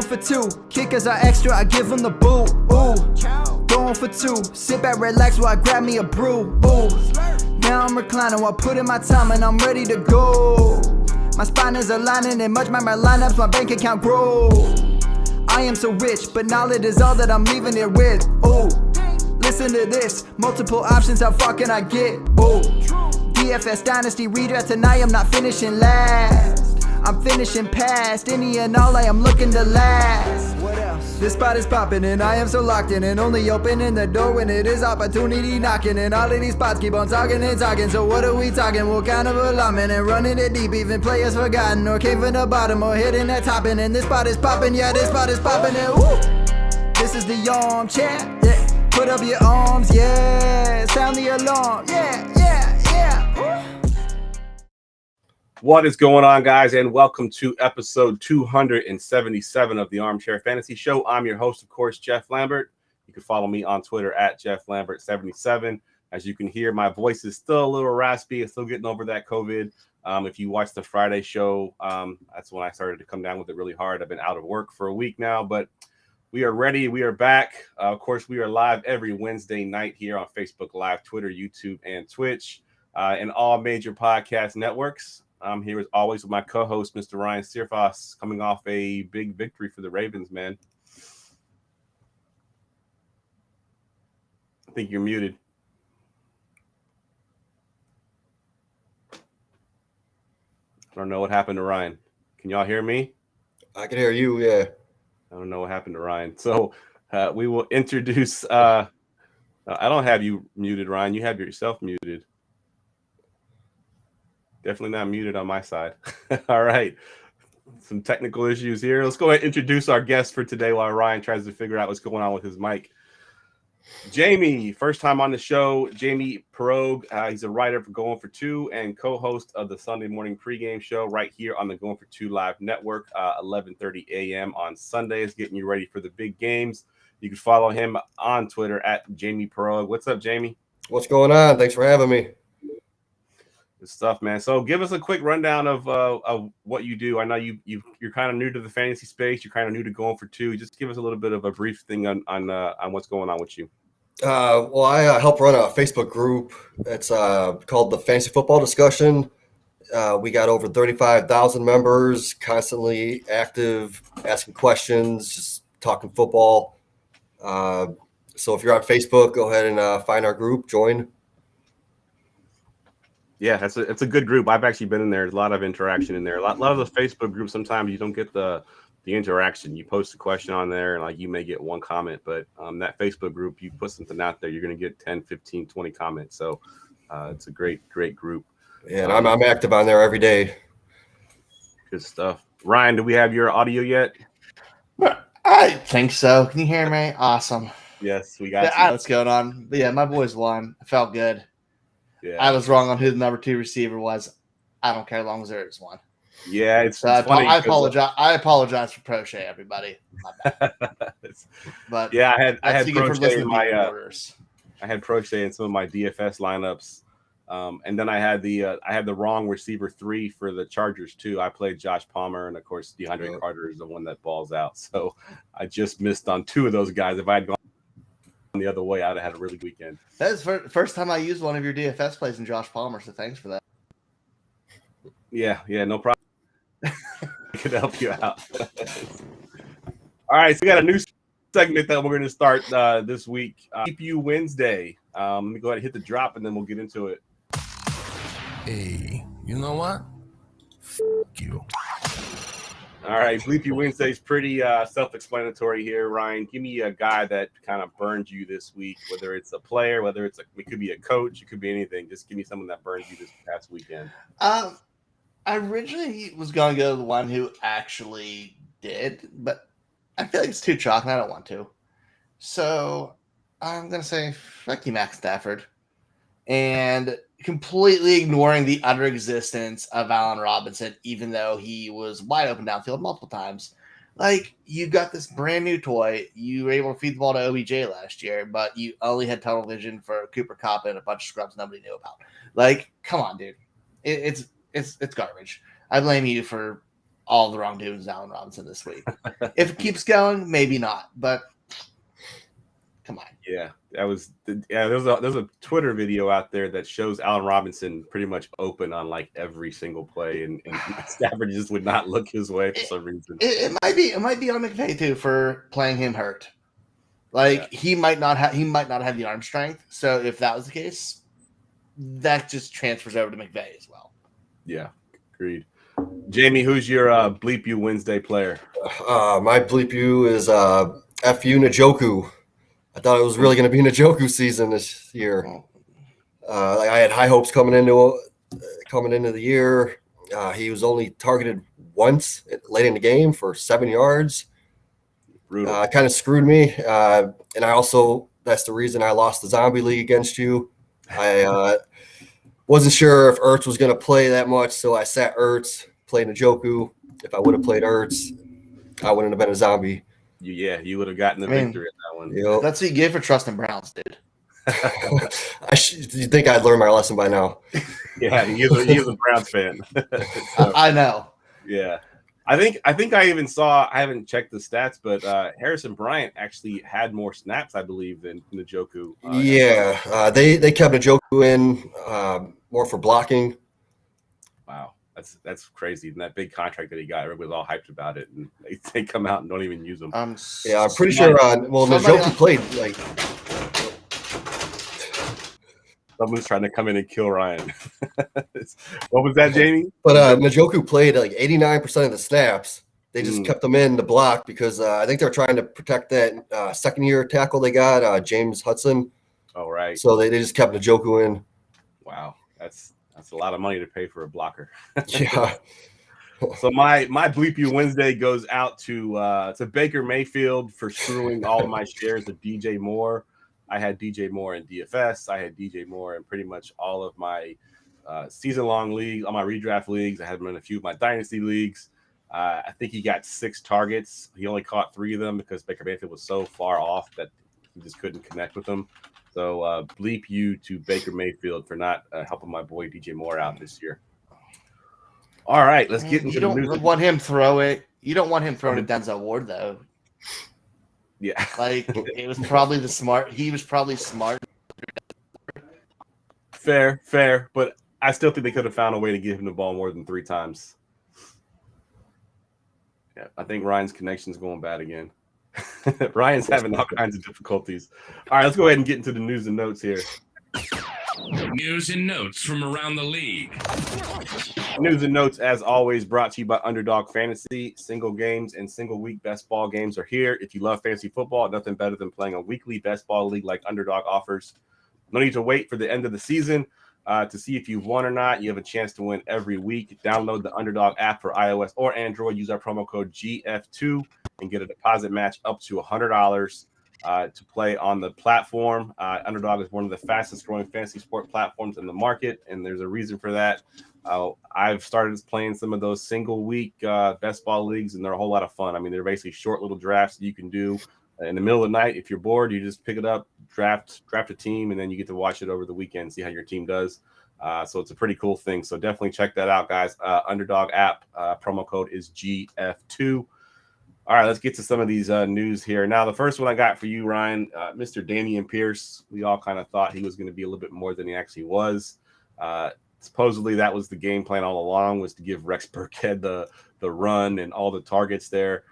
for two. Kickers are extra, I give them the boot. Ooh, going for two. Sit back, relax while I grab me a brew. Ooh, now I'm reclining while putting my time and I'm ready to go. My spine is aligning and much my lineups, my bank account grow. I am so rich, but knowledge is all that I'm leaving it with. Ooh, listen to this. Multiple options, how far can I get? Ooh, DFS Dynasty redraft tonight, I'm not finishing last. I'm finishing past any and all, I am looking to last. What else? This spot is popping and I am so locked in and only opening the door when it is opportunity knocking. And all of these spots keep on talking and talking. So what are we talking? What kind of alignment? And running it deep, even players forgotten or came from the bottom or hitting that top end. And this spot is popping, yeah, this spot is popping. And woo! This is the armchair, yeah. Put up your arms, yeah. Sound the alarm, yeah, yeah, yeah. Woo! What is going on, guys, and welcome to episode 277 of the Armchair Fantasy Show. I'm your host, of course, Jeff Lambert. You can follow me on Twitter at JeffLambert77. As you can hear, my voice is still a little raspy. I'm still getting over that COVID. If you watched the Friday show, that's when I started to come down with it really hard. I've been out of work for a week now, but we are ready. We are back. Of course, we are live every Wednesday night here on Facebook Live, Twitter, YouTube, and Twitch, and all major podcast networks. I'm here as always with my co-host, Mr. Ryan Searfoss, coming off a big victory for the Ravens, man. I think you're muted. I don't know what happened to Ryan. Can y'all hear me? I can hear you, yeah. I don't know what happened to Ryan. So we will introduce I don't have you muted, Ryan. You have yourself muted. Definitely not muted on my side. All right. Some technical issues here. Let's go ahead and introduce our guest for today while Ryan tries to figure out what's going on with his mic. Jamie, first time on the show, Jamie Perog. He's a writer for Going for Two and co-host of the Sunday morning pregame show right here on the Going for Two Live Network, 11:30 a.m. on Sundays, getting you ready for the big games. You can follow him on Twitter at Jamie Perog. What's up, Jamie? What's going on? Thanks for having me. Good stuff, man. So give us a quick rundown of what you do. I know you're kind of new to the fantasy space. You're kind of new to Going for Two. Just give us a little bit of a brief thing on what's going on with you. Well, I help run a Facebook group. It's called the Fantasy Football Discussion. We got over 35,000 members, constantly active, asking questions, just talking football. So if you're on Facebook, go ahead and find our group, join. Yeah, it's a good group. I've actually been in there. There's a lot of interaction in there. A lot of the Facebook groups, sometimes you don't get the interaction. You post a question on there and like you may get one comment, but that Facebook group, you put something out there, you're going to get 10, 15, 20 comments. So it's a great group. Yeah, and I'm active on there every day. Good stuff. Ryan, do we have your audio yet? I think so. Can you hear me? Awesome. Yes, we got you. What's going on? But yeah, my boys won. I felt good. Yeah. I was wrong on who the number 2 receiver was. I don't care as long as there is one. Yeah, it's funny. I apologize. I apologize for Prochet, everybody. My bad. But yeah, I had Prochet in my orders. I had Prochet in some of my DFS lineups, and then I had the wrong receiver 3 for the Chargers too. I played Josh Palmer, and of course DeAndre Carter is the one that balls out. So I just missed on 2 of those guys. If I had gone the other way, I'd have had a really good weekend. That's the first time I used one of your DFS plays in Josh Palmer, so thanks for that. Yeah, no problem. I could help you out. All right, so we got a new segment that we're going to start this week. ep Wednesday. Let me go ahead and hit the drop, and then we'll get into it. Hey, you know what? F*** you. All right, Bleep You Wednesday is pretty self-explanatory here. Ryan, give me a guy that kind of burned you this week, whether it's a player, whether it could be a coach, it could be anything. Just give me someone that burned you this past weekend. I originally was going to go to the one who actually did, but I feel like it's too chalk and I don't want to. So I'm going to say, fuck you, Max Stafford. And completely ignoring the utter existence of Allen Robinson, even though he was wide open downfield multiple times. Like, you got this brand new toy. You were able to feed the ball to OBJ last year, but you only had tunnel vision for Cooper Kupp and a bunch of scrubs nobody knew about. Like, come on, dude. It's garbage. I blame you for all the wrong dudes Allen Robinson this week. If it keeps going, maybe not. But come on. Yeah, there's a Twitter video out there that shows Allen Robinson pretty much open on like every single play, and Stafford just would not look his way for some reason. It might be on McVay too for playing him hurt. Like he might not have the arm strength. So if that was the case, that just transfers over to McVay as well. Yeah, agreed. Jamie, who's your Bleep You Wednesday player? My Bleep You is F.U. Njoku. I thought it was really going to be Njoku season this year. I had high hopes coming into the year. He was only targeted once late in the game for 7 yards. Kind of screwed me. And that's the reason I lost the zombie league against you. I wasn't sure if Ertz was going to play that much, so I sat Ertz, played Njoku. If I would have played Ertz, I wouldn't have been a zombie. You would have gotten the victory in that one. Yep. That's what you get for trusting Browns, dude. You think I'd learn my lesson by now? Yeah, he's a Browns fan. So, I know. Yeah. I think I even saw, I haven't checked the stats, but Harrison Bryant actually had more snaps, I believe, than Njoku. They kept Njoku in more for blocking. Wow. That's crazy. And that big contract that he got, everybody was all hyped about it, and they come out and don't even use him. I'm pretty sure. Njoku played like. Someone's trying to come in and kill Ryan. What was that, Jamie? But Njoku played like 89% of the snaps. They just kept them in the block because I think they're trying to protect that second-year tackle they got, James Hudson. Oh, right. So they just kept Njoku in. Wow, that's a lot of money to pay for a blocker. Yeah. So my Bleep You Wednesday goes out to Baker Mayfield for screwing all of my shares of DJ Moore. I had DJ Moore in DFS. I had DJ Moore in pretty much all of my season-long leagues, all my redraft leagues. I had him in a few of my dynasty leagues. I think he got 6 targets. He only caught 3 of them because Baker Mayfield was so far off that he just couldn't connect with them. So bleep you to Baker Mayfield for not helping my boy DJ Moore out this year. All right, let's get into the news. You don't want him throwing to Denzel Ward, though. Yeah. Like, it was probably he was probably smart. Fair, but I still think they could have found a way to give him the ball more than 3 times. Yeah, I think Ryan's connection's going bad again. Ryan's having all kinds of difficulties. All right, let's go ahead and get into the news and notes here. News and notes from around the league. News and notes, as always, brought to you by Underdog Fantasy. Single games and single week best ball games are here. If you love fantasy football, nothing better than playing a weekly best ball league like Underdog offers. No need to wait for the end of the season to see if you've won or not. You have a chance to win every week. Download the Underdog app for iOS or Android. Use our promo code GF2 and get a deposit match up to $100 to play on the platform. Underdog is one of the fastest growing fantasy sport platforms in the market, and there's a reason for that. I've started playing some of those single week best ball leagues, and they're a whole lot of fun. I mean, they're basically short little drafts that you can do in the middle of the night. If you're bored, you just pick it up, draft a team, and then you get to watch it over the weekend, see how your team does. So it's a pretty cool thing. So definitely check that out, guys. Underdog app, promo code is GF2. All right, let's get to some of these news here. Now, the first one I got for you, Ryan, Mr. Damian Pierce. We all kind of thought he was going to be a little bit more than he actually was. Supposedly, that was the game plan all along, was to give Rex Burkhead the run and all the targets there.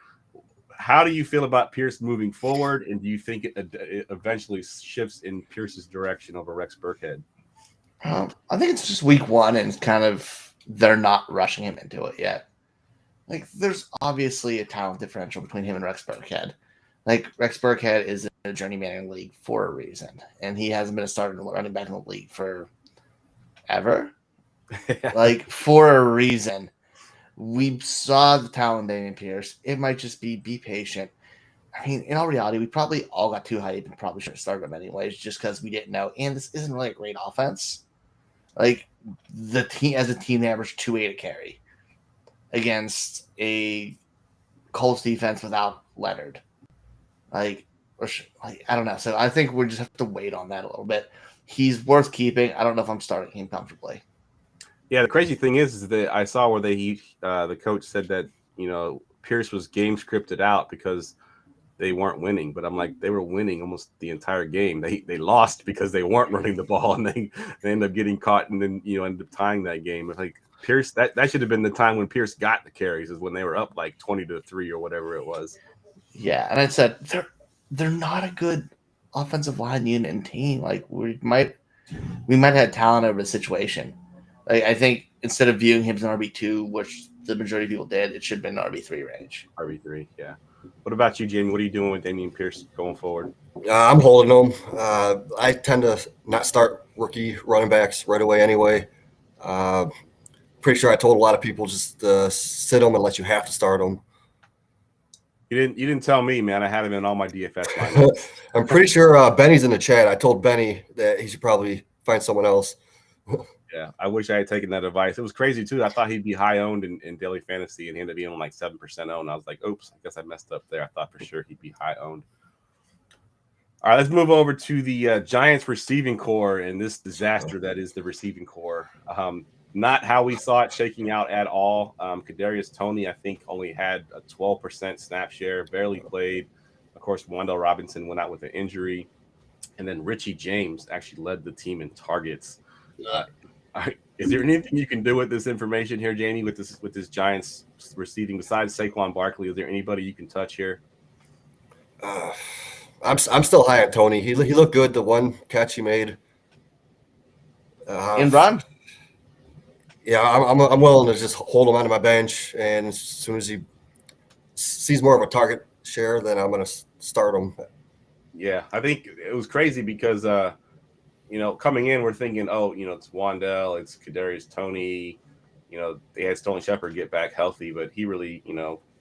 How do you feel about Pierce moving forward, and do you think it eventually shifts in Pierce's direction over Rex Burkhead? I think it's just week 1, and it's kind of they're not rushing him into it yet. Like, there's obviously a talent differential between him and Rex Burkhead. Like, Rex Burkhead is a journeyman in the league for a reason, and he hasn't been a starting running back in the league for ever. Like, for a reason. We saw the talent in Damian Pierce. It might just be patient. I mean, in all reality, we probably all got too hyped and probably should have started him anyways, just because we didn't know. And this isn't really a great offense. Like, the team, as a team, they averaged 2.8 a carry against a Colts defense without Leonard. I don't know. So I think we just have to wait on that a little bit. He's worth keeping. I don't know if I'm starting him comfortably. Yeah, the crazy thing is that I saw where the coach said that Pierce was game scripted out because they weren't winning. But I'm like, they were winning almost the entire game. They lost because they weren't running the ball, and they ended up getting caught, and then ended up tying that game. It's like Pierce, that should have been the time when Pierce got the carries, is when they were up like 20-3 or whatever it was. Yeah, and I said they're not a good offensive line unit and team. Like we might have had talent over the situation. Like I think instead of viewing him as an RB2, which the majority of people did, it should have been an RB3 range. RB3, yeah. What about you, Jamie? What are you doing with Damian Pierce going forward? I'm holding him. I tend to not start rookie running backs right away anyway. Pretty sure I told a lot of people just sit them unless you have to start them. You didn't tell me, man. I had him in all my DFS lineups. I'm pretty sure Benny's in the chat. I told Benny that he should probably find someone else. Yeah, I wish I had taken that advice. It was crazy too. I thought he'd be high owned in daily fantasy, and he ended up being on like 7% owned. I was like, oops, I guess I messed up there. I thought for sure he'd be high owned. All right, let's move over to the Giants receiving core and this disaster that is the receiving core. Not how we saw it shaking out at all. Kadarius Toney, I think, only had a 12% snap share, barely played. Of course, Wan'Dale Robinson went out with an injury. And then Richie James actually led the team in targets. Is there anything you can do with this information here, Jamie, with this Giants receiving besides Saquon Barkley? Is there anybody you can touch here? I'm still high on Toney. He looked good. The one catch he made. And run. Yeah, I'm willing to just hold him onto my bench, and as soon as he sees more of a target share, then I'm going to start him. Yeah, I think it was crazy because coming in, we're thinking, it's Wan'Dale, it's Kadarius Toney, they had Sterling Shepard get back healthy, but he really,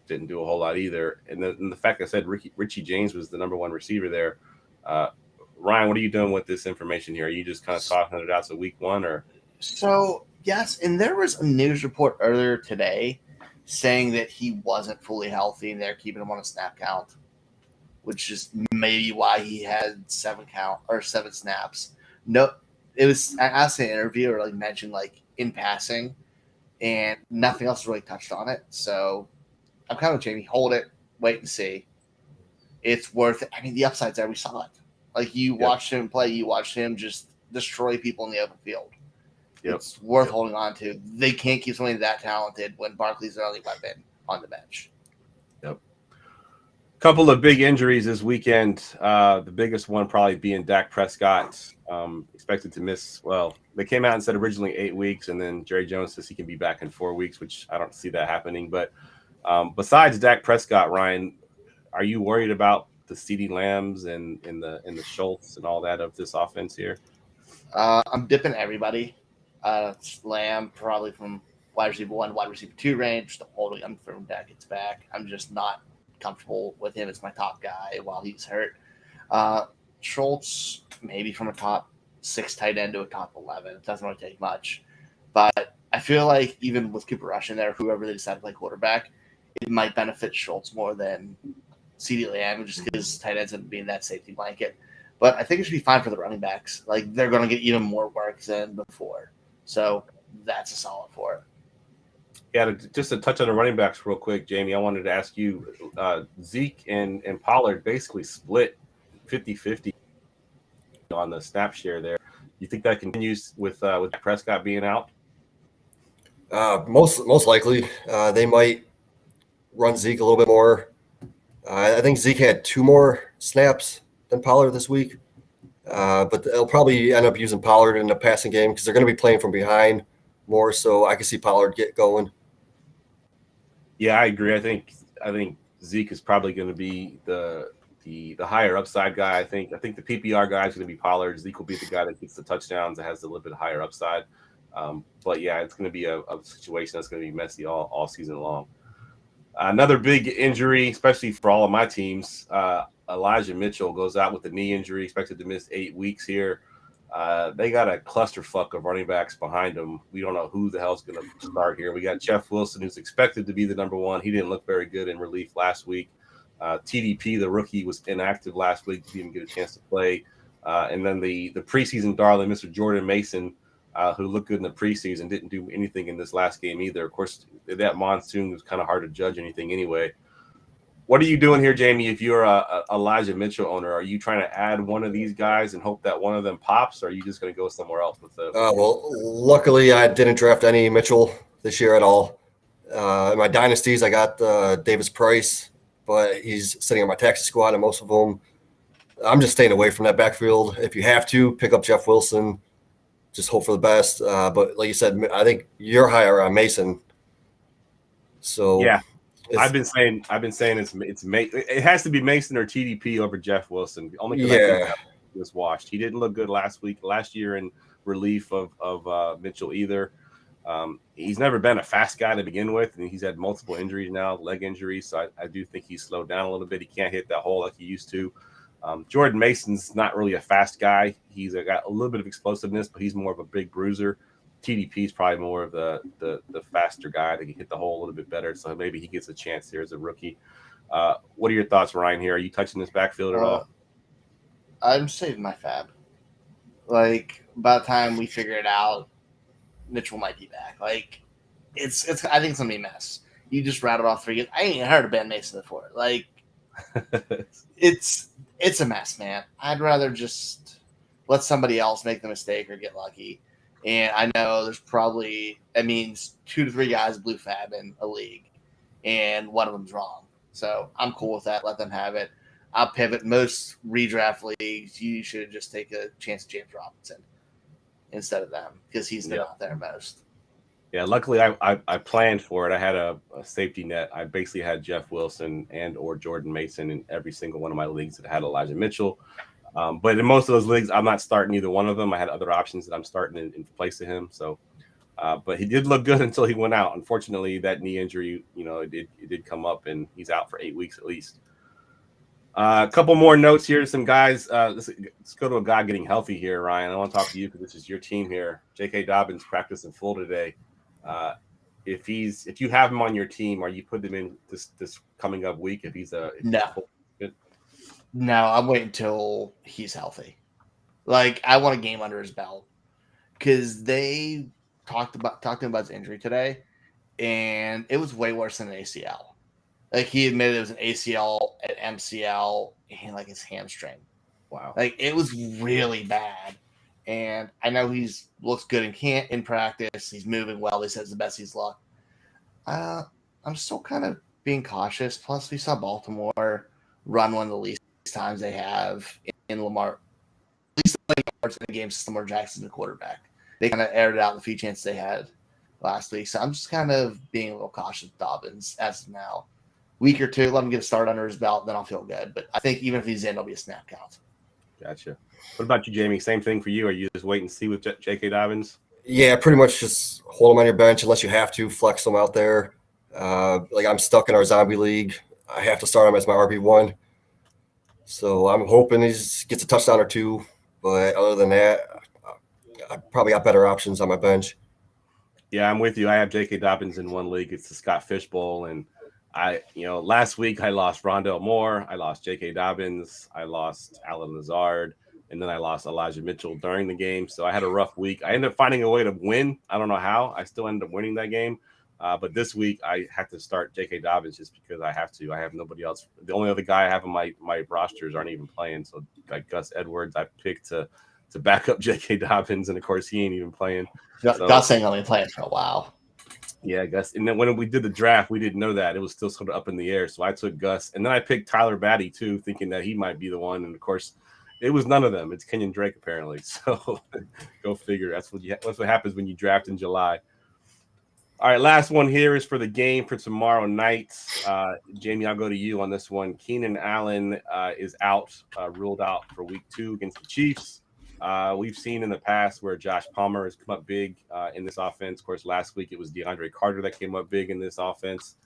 didn't do a whole lot either. And the fact I said Richie James was the number one receiver there. Ryan, what are you doing with this information here? Are you just kind of talking it out to week one, or? So yes, and there was a news report earlier today saying that he wasn't fully healthy and they're keeping him on a snap count, which is maybe why he had 7 snaps. No, it was, I asked an interviewer, like mentioned like in passing, and nothing else really touched on it. So I'm kind of with Jamie. Hold it, wait and see. It's worth it. I mean, the upside's there. We saw it. Like you watched him play, you watched him just destroy people in the open field. Yep. It's worth holding on to. They can't keep somebody that talented when Barkley's their only weapon on the bench. Yep. Couple of big injuries this weekend. The biggest one probably being Dak Prescott, expected to miss. Well, they came out and said originally 8 weeks, and then Jerry Jones says he can be back in 4 weeks, which I don't see that happening. But besides Dak Prescott, Ryan, are you worried about the CeeDee Lambs and the Schultz and all that of this offense here? I'm dipping everybody. Lamb probably from wide receiver 1, wide receiver 2 range. The holding him from Dak gets back. I'm just not comfortable with him as my top guy while he's hurt. Schultz maybe from a top 6 tight end to a top 11. It doesn't really take much, but I feel like even with Cooper Rush in there, whoever they decide to play quarterback, it might benefit Schultz more than CeeDee Lamb, just because tight ends end up being that safety blanket. But I think it should be fine for the running backs. Like they're going to get even more work than before. So that's a solid for it. Yeah, just to touch on the running backs real quick, Jamie, I wanted to ask you, Zeke and Pollard basically split 50-50 on the snap share there. You think that continues with Prescott being out? Most likely. They might run Zeke a little bit more. I think Zeke had 2 more snaps than Pollard this week. But they'll probably end up using Pollard in the passing game because they're going to be playing from behind more. So I can see Pollard get going. Yeah, I agree. I think Zeke is probably going to be the higher upside guy. I think the PPR guy is going to be Pollard. Zeke will be the guy that gets the touchdowns, that has a little bit higher upside. But yeah, it's going to be a situation that's going to be messy all season long. Another big injury, especially for all of my teams. Elijah Mitchell goes out with a knee injury, expected to miss 8 weeks here. They got a clusterfuck of running backs behind them. We don't know who the hell's going to start here. We got Jeff Wilson, who's expected to be the number 1. He didn't look very good in relief last week. TDP, the rookie, was inactive last week. Didn't even get a chance to play. And then the preseason darling, Mr. Jordan Mason, who looked good in the preseason, didn't do anything in this last game either. Of course, that monsoon was kind of hard to judge anything anyway. What are you doing here, Jamie? If you're a Elijah Mitchell owner, are you trying to add one of these guys and hope that one of them pops, or are you just going to go somewhere else with the? Well, luckily I didn't draft any Mitchell this year at all. In my dynasties, I got Davis Price, but he's sitting on my taxi squad, and most of them, I'm just staying away from that backfield. If you have to, pick up Jeff Wilson. Just hope for the best. But like you said, I think you're higher on Mason. So yeah. I've been saying it has to be Mason or TDP over Jeff Wilson. Only because I think he was washed. He didn't look good last year in relief of Mitchell either. He's never been a fast guy to begin with, and he's had multiple injuries now, leg injuries. So I do think he's slowed down a little bit. He can't hit that hole like he used to. Jordan Mason's not really a fast guy. He's got a little bit of explosiveness, but he's more of a big bruiser. TDP is probably more of the faster guy that can hit the hole a little bit better. So maybe he gets a chance here as a rookie. What are your thoughts, Ryan, here? Are you touching this backfield at all? I'm saving my fab. Like, by the time we figure it out, Mitchell might be back. Like, it's. I think it's going to be a mess. You just rattled off 3 games. I ain't heard of Ben Mason before. Like, it's a mess, man. I'd rather just let somebody else make the mistake or get lucky. And I know that means 2 to 3 guys blew fab in a league, and one of them's wrong. So I'm cool with that. Let them have it. I'll pivot. Most redraft leagues, you should just take a chance at James Robinson instead of them because he's been out there most. Yeah, luckily I planned for it. I had a safety net. I basically had Jeff Wilson and or Jordan Mason in every single one of my leagues that had Elijah Mitchell. But in most of those leagues, I'm not starting either one of them. I had other options that I'm starting in place of him. So, but he did look good until he went out. Unfortunately, that knee injury, it did come up, and he's out for 8 weeks at least. A couple more notes here. Some guys. Let's go to a guy getting healthy here, Ryan. I want to talk to you because this is your team here. J.K. Dobbins practiced in full today. If you have him on your team, are you putting him in this coming up week? If he's No, I'm waiting until he's healthy. Like, I want a game under his belt because they talked to him about his injury today, and it was way worse than an ACL. Like, he admitted it was an ACL, an MCL, and like his hamstring. Wow. Like, it was really bad. And I know looks good in practice. He's moving well. They said it's the best he's looked. I'm still kind of being cautious. Plus, we saw Baltimore run one of the least times they have in Lamar. At least like parts of the game since Lamar Jackson's the quarterback. They kind of aired it out the few chances they had last week. So I'm just kind of being a little cautious with Dobbins as of now. Week or two, let him get a start under his belt, then I'll feel good. But I think even if he's in, it'll be a snap count. Gotcha. What about you, Jamie? Same thing for you? Are you just wait and see with J.K. Dobbins? Yeah, pretty much just hold him on your bench unless you have to flex him out there. Like I'm stuck in our zombie league. I have to start him as my RB1. So I'm hoping he gets a touchdown or two. But other than that, I probably got better options on my bench. Yeah, I'm with you. I have J.K. Dobbins in one league. It's the Scott Fishbowl. And last week I lost Rondell Moore. I lost J.K. Dobbins. I lost Alan Lazard. And then I lost Elijah Mitchell during the game. So I had a rough week. I ended up finding a way to win. I don't know how. I still ended up winning that game. But this week I had to start J.K. Dobbins just because I have to. I have nobody else. The only other guy I have on my rosters aren't even playing. So like Gus Edwards, I picked to back up J.K. Dobbins. And, of course, he ain't even playing. Gus ain't only playing for a while. Yeah, Gus. And then when we did the draft, we didn't know that. It was still sort of up in the air. So I took Gus. And then I picked Tyler Batty, too, thinking that he might be the one. And, of course, it was none of them. It's Kenyon Drake, apparently. So go figure. That's what happens when you draft in July. All right, last one here is for the game for tomorrow night. Jamie, I'll go to you on this one. Keenan Allen is out, ruled out for week 2 against the Chiefs. We've seen in the past where Josh Palmer has come up big in this offense. Of course, last week it was DeAndre Carter that came up big in this offense.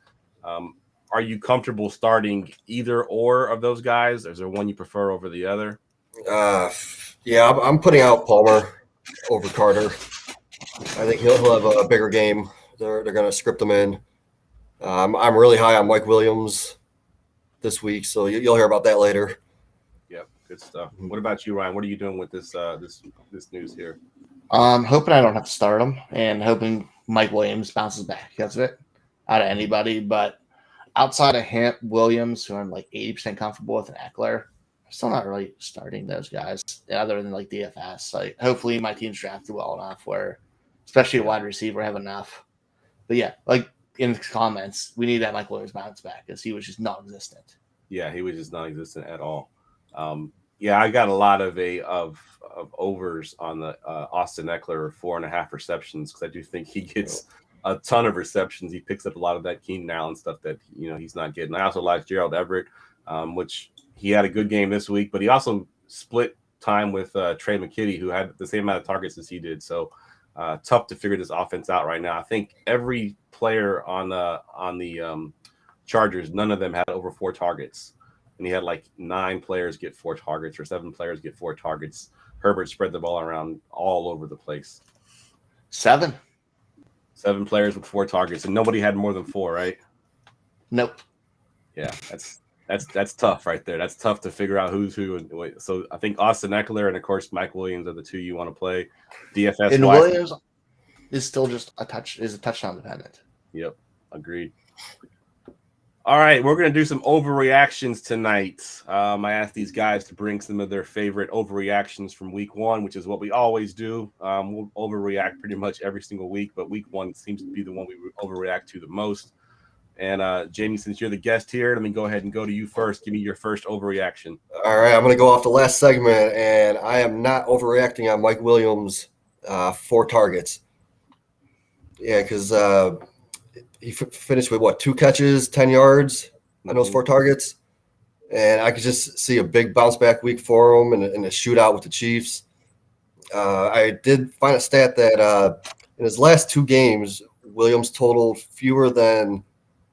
Are you comfortable starting either or of those guys? Is there one you prefer over the other? Yeah, I'm putting out Palmer over Carter. I think he'll have a bigger game. They're going to script him in. I'm really high on Mike Williams this week, so you'll hear about that later. Yep, good stuff. What about you, Ryan? What are you doing with this this news here? Hoping I don't have to start him, and hoping Mike Williams bounces back. That's it. Out of anybody, but outside of him, Williams, who I'm like 80% comfortable with, and Eckler, I'm still not really starting those guys other than like DFS. Like, hopefully my team's drafted well enough where, especially a wide receiver, have enough. But yeah, like in the comments, we need that Mike Williams bounce back because he was just non-existent. Yeah, he was just non-existent at all. Yeah, I got a lot of overs on the Austin Eckler 4.5 receptions because I do think he gets a ton of receptions. He picks up a lot of that Keenan Allen stuff that he's not getting. I also like Gerald Everett, which he had a good game this week, but he also split time with Trey McKitty, who had the same amount of targets as he did. So tough to figure this offense out right now. I think every player on the Chargers, none of them had over 4 targets. And he had like 9 players get 4 targets or 7 players get 4 targets. Herbert spread the ball around all over the place. 7 players with 4 targets, and nobody had more than 4, right? Nope. Yeah, that's tough right there. That's tough to figure out who's who. So I think Austin Eckler and of course Mike Williams are the 2 you want to play. DFS and Williams is still just a touchdown dependent. Yep, agreed. All right, we're going to do some overreactions tonight. I asked these guys to bring some of their favorite overreactions from week 1, which is what we always do. We'll overreact pretty much every single week, but week 1 seems to be the one we overreact to the most. And Jamie, since you're the guest here, let me go ahead and go to you first. Give me your first overreaction. All right, I'm going to go off the last segment, and I am not overreacting on Mike Williams' 4 targets. Yeah, because he finished with 2 catches, 10 yards on those 4 targets. And I could just see a big bounce back week for him in a shootout with the Chiefs. I did find a stat that in his last 2 games, Williams totaled fewer than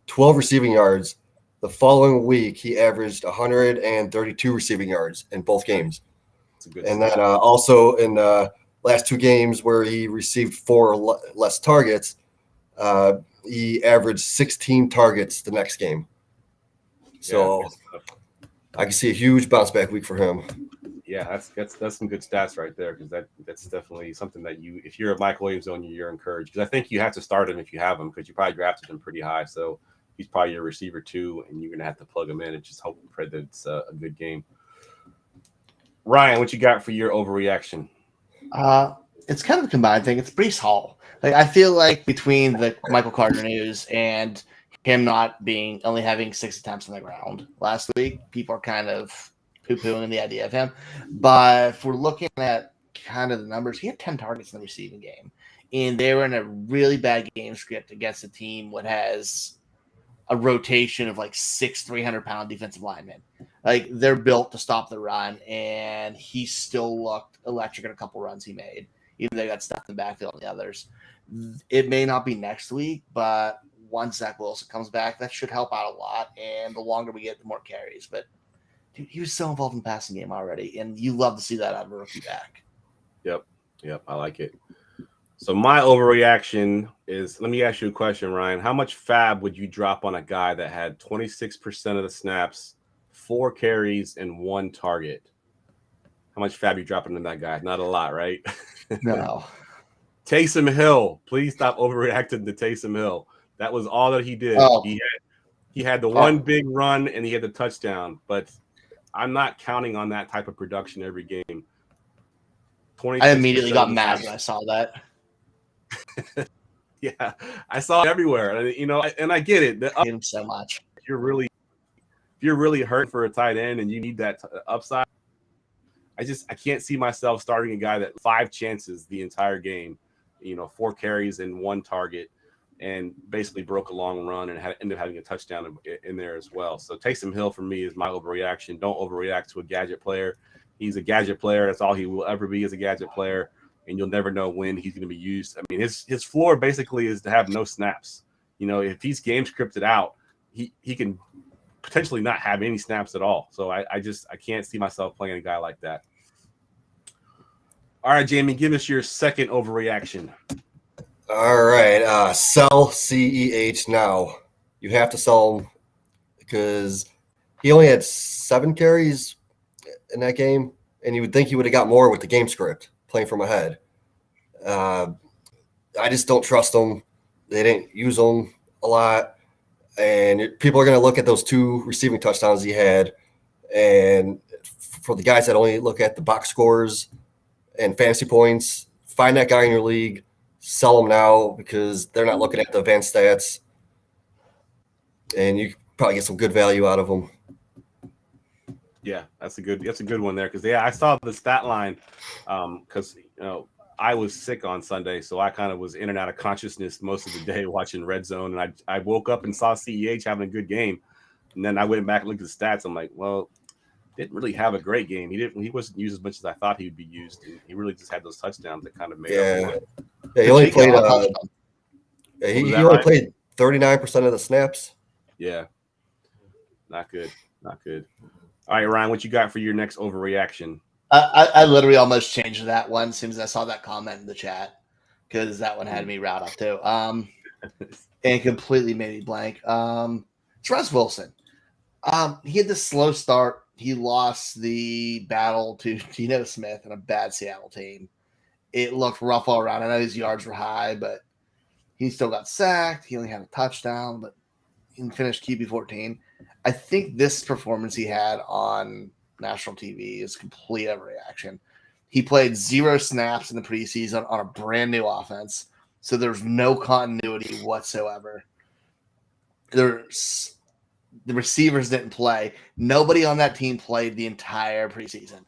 12 receiving yards. The following week, he averaged 132 receiving yards in both games. And then also in the last 2 games where he received 4 less targets, he averaged 16 targets the next game. So I can see a huge bounce back week for him. Yeah, that's some good stats right there because that's definitely something that if you're a Mike Williams owner, you're encouraged. Because I think you have to start him if you have him because you probably drafted him pretty high. So he's probably your receiver too, and you're going to have to plug him in and just hope and pray that it's a good game. Ryan, what you got for your overreaction? It's kind of a combined thing. It's Breece Hall. Like, I feel like between the Michael Carter news and him only having 6 attempts on the ground last week, people are kind of poo-pooing the idea of him. But if we're looking at kind of the numbers, he had 10 targets in the receiving game. And they were in a really bad game script against a team that has a rotation of like 6 300-pound defensive linemen. Like, they're built to stop the run, and he still looked electric in a couple runs he made. Even though they got stuffed in the backfield and the others. It may not be next week, but once Zach Wilson comes back, that should help out a lot. And the longer we get, the more carries. But dude, he was so involved in the passing game already, and you love to see that out of a rookie back. Yep, I like it. So my overreaction is, let me ask you a question, Ryan. How much fab would you drop on a guy that had 26% of the snaps, 4 carries, and 1 target? How much fab you dropping in that guy? Not a lot, right? No. Taysom Hill. Please stop overreacting to Taysom Hill. That was all that he did. Oh. He had the one big run and he had the touchdown, but I'm not counting on that type of production every game. I immediately got mad when I saw that. Yeah, I saw it everywhere. And I get it. I hate him so much. If you're really hurt for a tight end and you need that upside, I can't see myself starting a guy that 5 chances the entire game, 4 carries and 1 target, and basically broke a long run and ended up having a touchdown in there as well. So Taysom Hill for me is my overreaction. Don't overreact to a gadget player. He's a gadget player. That's all he will ever be, as a gadget player, and you'll never know when he's going to be used. I mean, his floor basically is to have no snaps. If he's game scripted out, he can potentially not have any snaps at all. So I can't see myself playing a guy like that. All right, Jamie, give us your second overreaction. All right, sell CEH now. You have to sell him because he only had 7 carries in that game, and you would think he would have got more with the game script playing from ahead. I just don't trust them. They didn't use them a lot. And people are going to look at those 2 receiving touchdowns he had. And for the guys that only look at the box scores and fantasy points, find that guy in your league, sell him now because they're not looking at the advanced stats. And you probably get some good value out of them. Yeah, that's a good one there because I saw the stat line because I was sick on Sunday, so I kind of was in and out of consciousness most of the day watching Red Zone, and I woke up and saw CEH having a good game, and then I went back and looked at the stats. I'm like, well, didn't really have a great game. He wasn't used as much as I thought he would be used, and he really just had those touchdowns that kind of made up. Yeah, he only played. He only played 39% of the snaps. Yeah, not good. All right, Ryan, what you got for your next overreaction? I literally almost changed that one as soon as I saw that comment in the chat because that one had me riled up too. And completely made me blank. It's Russ Wilson. He had this slow start. He lost the battle to Geno Smith and a bad Seattle team. It looked rough all around. I know his yards were high, but he still got sacked. He only had a touchdown, but he finished QB 14. I think this performance he had on national TV is complete overreaction. He played 0 snaps in the preseason on a brand new offense, so there's no continuity whatsoever. The receivers didn't play. Nobody on that team played the entire preseason.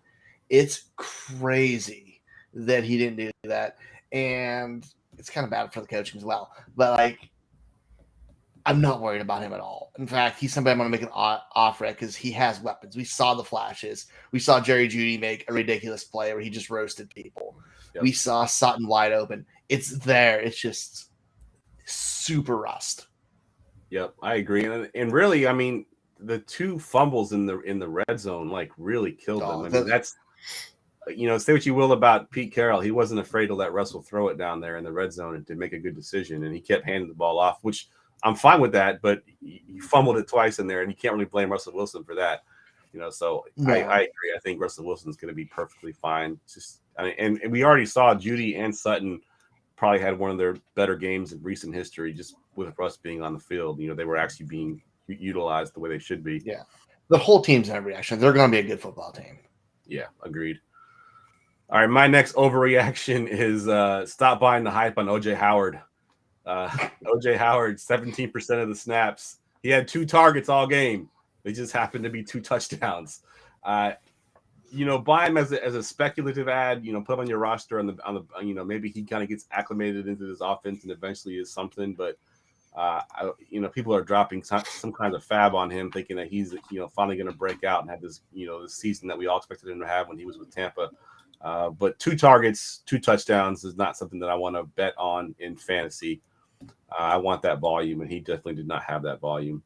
It's crazy that he didn't do that, and it's kind of bad for the coaching as well. But I'm not worried about him at all. In fact, he's somebody I'm going to make an offer at because he has weapons. We saw the flashes. We saw Jerry Jeudy make a ridiculous play where he just roasted people. Yep. We saw Sutton wide open. It's there. It's just super rust. Yep, I agree. And really, I mean, the 2 fumbles in the red zone really killed them. I mean, that's say what you will about Pete Carroll. He wasn't afraid to let Russell throw it down there in the red zone and to make a good decision, and he kept handing the ball off, which I'm fine with that, but he fumbled it twice in there, and you can't really blame Russell Wilson for that. So no. I agree. I think Russell Wilson's going to be perfectly fine. And we already saw Jeudy and Sutton probably had one of their better games in recent history, just with Russ being on the field. They were actually being utilized the way they should be. Yeah, the whole team's in a reaction. They're going to be a good football team. Yeah, agreed. All right, my next overreaction is stop buying the hype on OJ Howard. OJ Howard, 17% of the snaps. He had 2 targets all game. They just happened to be 2 touchdowns. Buy him as a speculative ad. Put him on your roster on the maybe he kind of gets acclimated into this offense and eventually is something. But people are dropping some kind of fab on him, thinking that he's finally going to break out and have this this season that we all expected him to have when he was with Tampa. But 2 targets, 2 touchdowns is not something that I want to bet on in fantasy. I want that volume, and he definitely did not have that volume.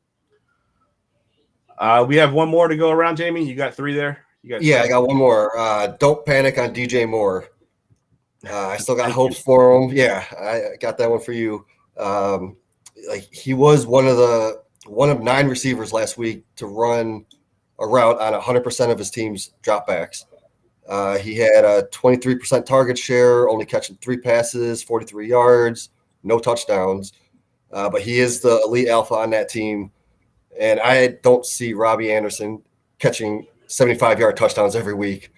We have one more to go around, Jamie. You got 3 there? I got one more. Don't panic on DJ Moore. I still got hopes for him. Yeah, I got that one for you. He was one of 9 receivers last week to run a route on 100% of his team's dropbacks. He had a 23% target share, only catching 3 passes, 43 yards. No touchdowns, but he is the elite alpha on that team. And I don't see Robbie Anderson catching 75-yard touchdowns every week.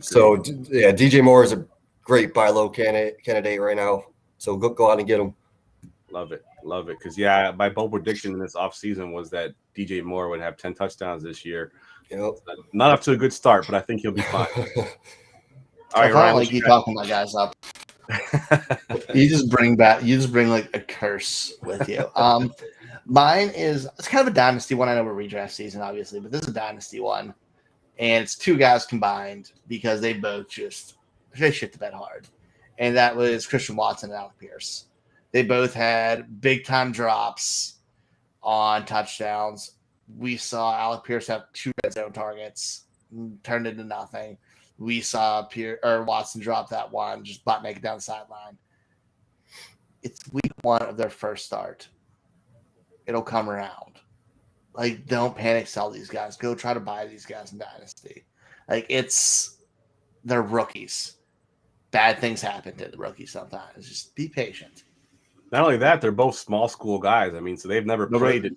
So, DJ Moore is a great buy low candidate right now. So go out and get him. Love it. Because, my bold prediction in this offseason was that DJ Moore would have 10 touchdowns this year. Yep. Not up to a good start, but I think he'll be fine. All right, Ryan, keep talking my guys up. You just bring a curse with you. Mine it's kind of a dynasty one. I know we're redraft season, obviously, but this is a dynasty one, and it's 2 guys combined because they both they shit the bed hard, and that was Christian Watson and Alec Pierce. They both had big time drops on touchdowns. We saw Alec Pierce have 2 red zone targets, turned into nothing. We saw Watson drop that one, just butt naked down the sideline. It's week 1 of their first start. It'll come around. Don't panic sell these guys. Go try to buy these guys in Dynasty. They're rookies. bad things happen to the rookies sometimes. Just be patient. Not only that, they're both small school guys. I mean, so they've never played in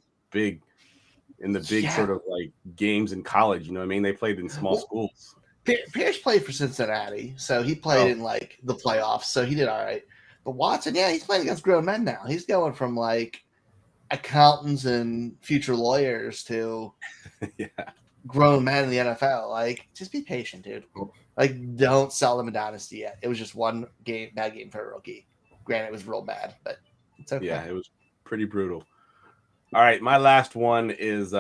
the big sort of like games in college. You know what I mean? They played in small schools. Pierce played for Cincinnati, so he played in like the playoffs, so he did all right. But Watson, he's playing against grown men now. He's going from like accountants and future lawyers to grown men in the NFL. Like, just be patient, dude. Like, don't sell them a dynasty yet. It was just one bad game for a rookie. Granted, it was real bad, but it's okay. Yeah, it was pretty brutal. All right, my last one is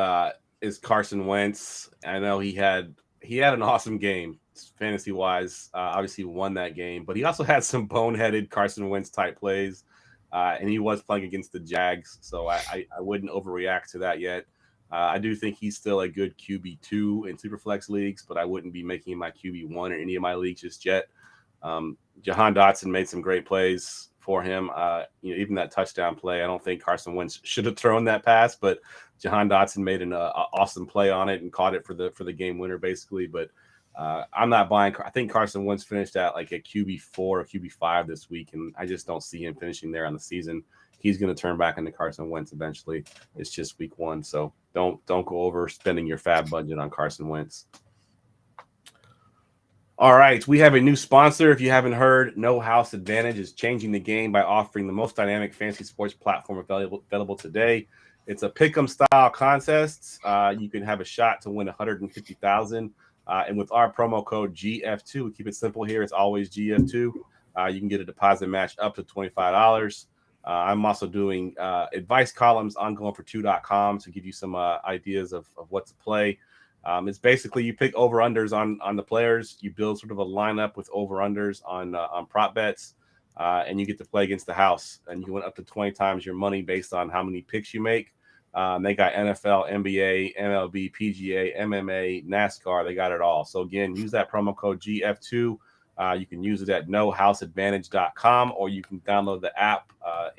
Carson Wentz. I know he had an awesome game fantasy wise. Obviously won that game, but he also had some boneheaded Carson Wentz type plays, and he was playing against the Jags, so I wouldn't overreact to that yet. I do think he's still a good QB2 in Superflex leagues, but I wouldn't be making him my QB1 in any of my leagues just yet. Jahan Dotson made some great plays for him. Even that touchdown play, I don't think Carson Wentz should have thrown that pass, but Jahan Dotson made an awesome play on it and caught it for the game winner, basically. But I'm not buying. I think Carson Wentz finished at like a QB4 or QB5 this week, and I just don't see him finishing there on the season. He's going to turn back into Carson Wentz eventually. It's just week 1, so don't go over spending your fab budget on Carson Wentz. All right, we have a new sponsor. If you haven't heard, No House Advantage is changing the game by offering the most dynamic fantasy sports platform available today. It's a pick'em style contest. You can have a shot to win $150,000. And with our promo code GF2, we keep it simple here. It's always GF2. You can get a deposit match up to $25. I'm also doing advice columns on goingfor2.com to give you some ideas of what to play. It's basically you pick over-unders on the players. You build sort of a lineup with over-unders on prop bets, and you get to play against the house. And you win up to 20 times your money based on how many picks you make. They got NFL, NBA, MLB, PGA, MMA, NASCAR. They got it all. So, again, use that promo code GF2. You can use it at nohouseadvantage.com, or you can download the app,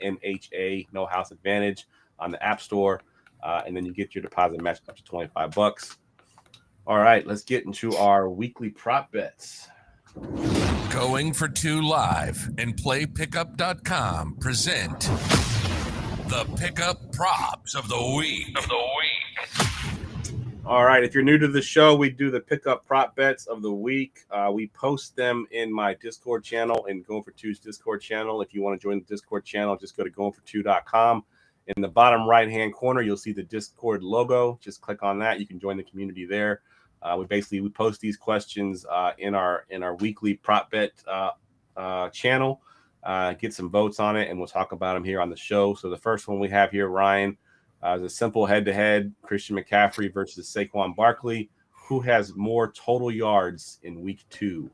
NHA, No House Advantage, on the App Store, and then you get your deposit match up to $25. All right, let's get into our weekly prop bets. Going for 2 Live and playpickup.com present the pickup props of the week. All right, if you're new to the show, we do the pickup prop bets of the week. We post them in my Discord channel and Going for Two's Discord channel. If you want to join the Discord channel, just go to goingfor2.com. In the bottom right-hand corner, you'll see the Discord logo. Just click on that. You can join the community there. We post these questions in our weekly prop bet channel. Get some votes on it, and we'll talk about them here on the show. So the first one we have here, Ryan, is a simple head-to-head: Christian McCaffrey versus Saquon Barkley. Who has more total yards in week 2?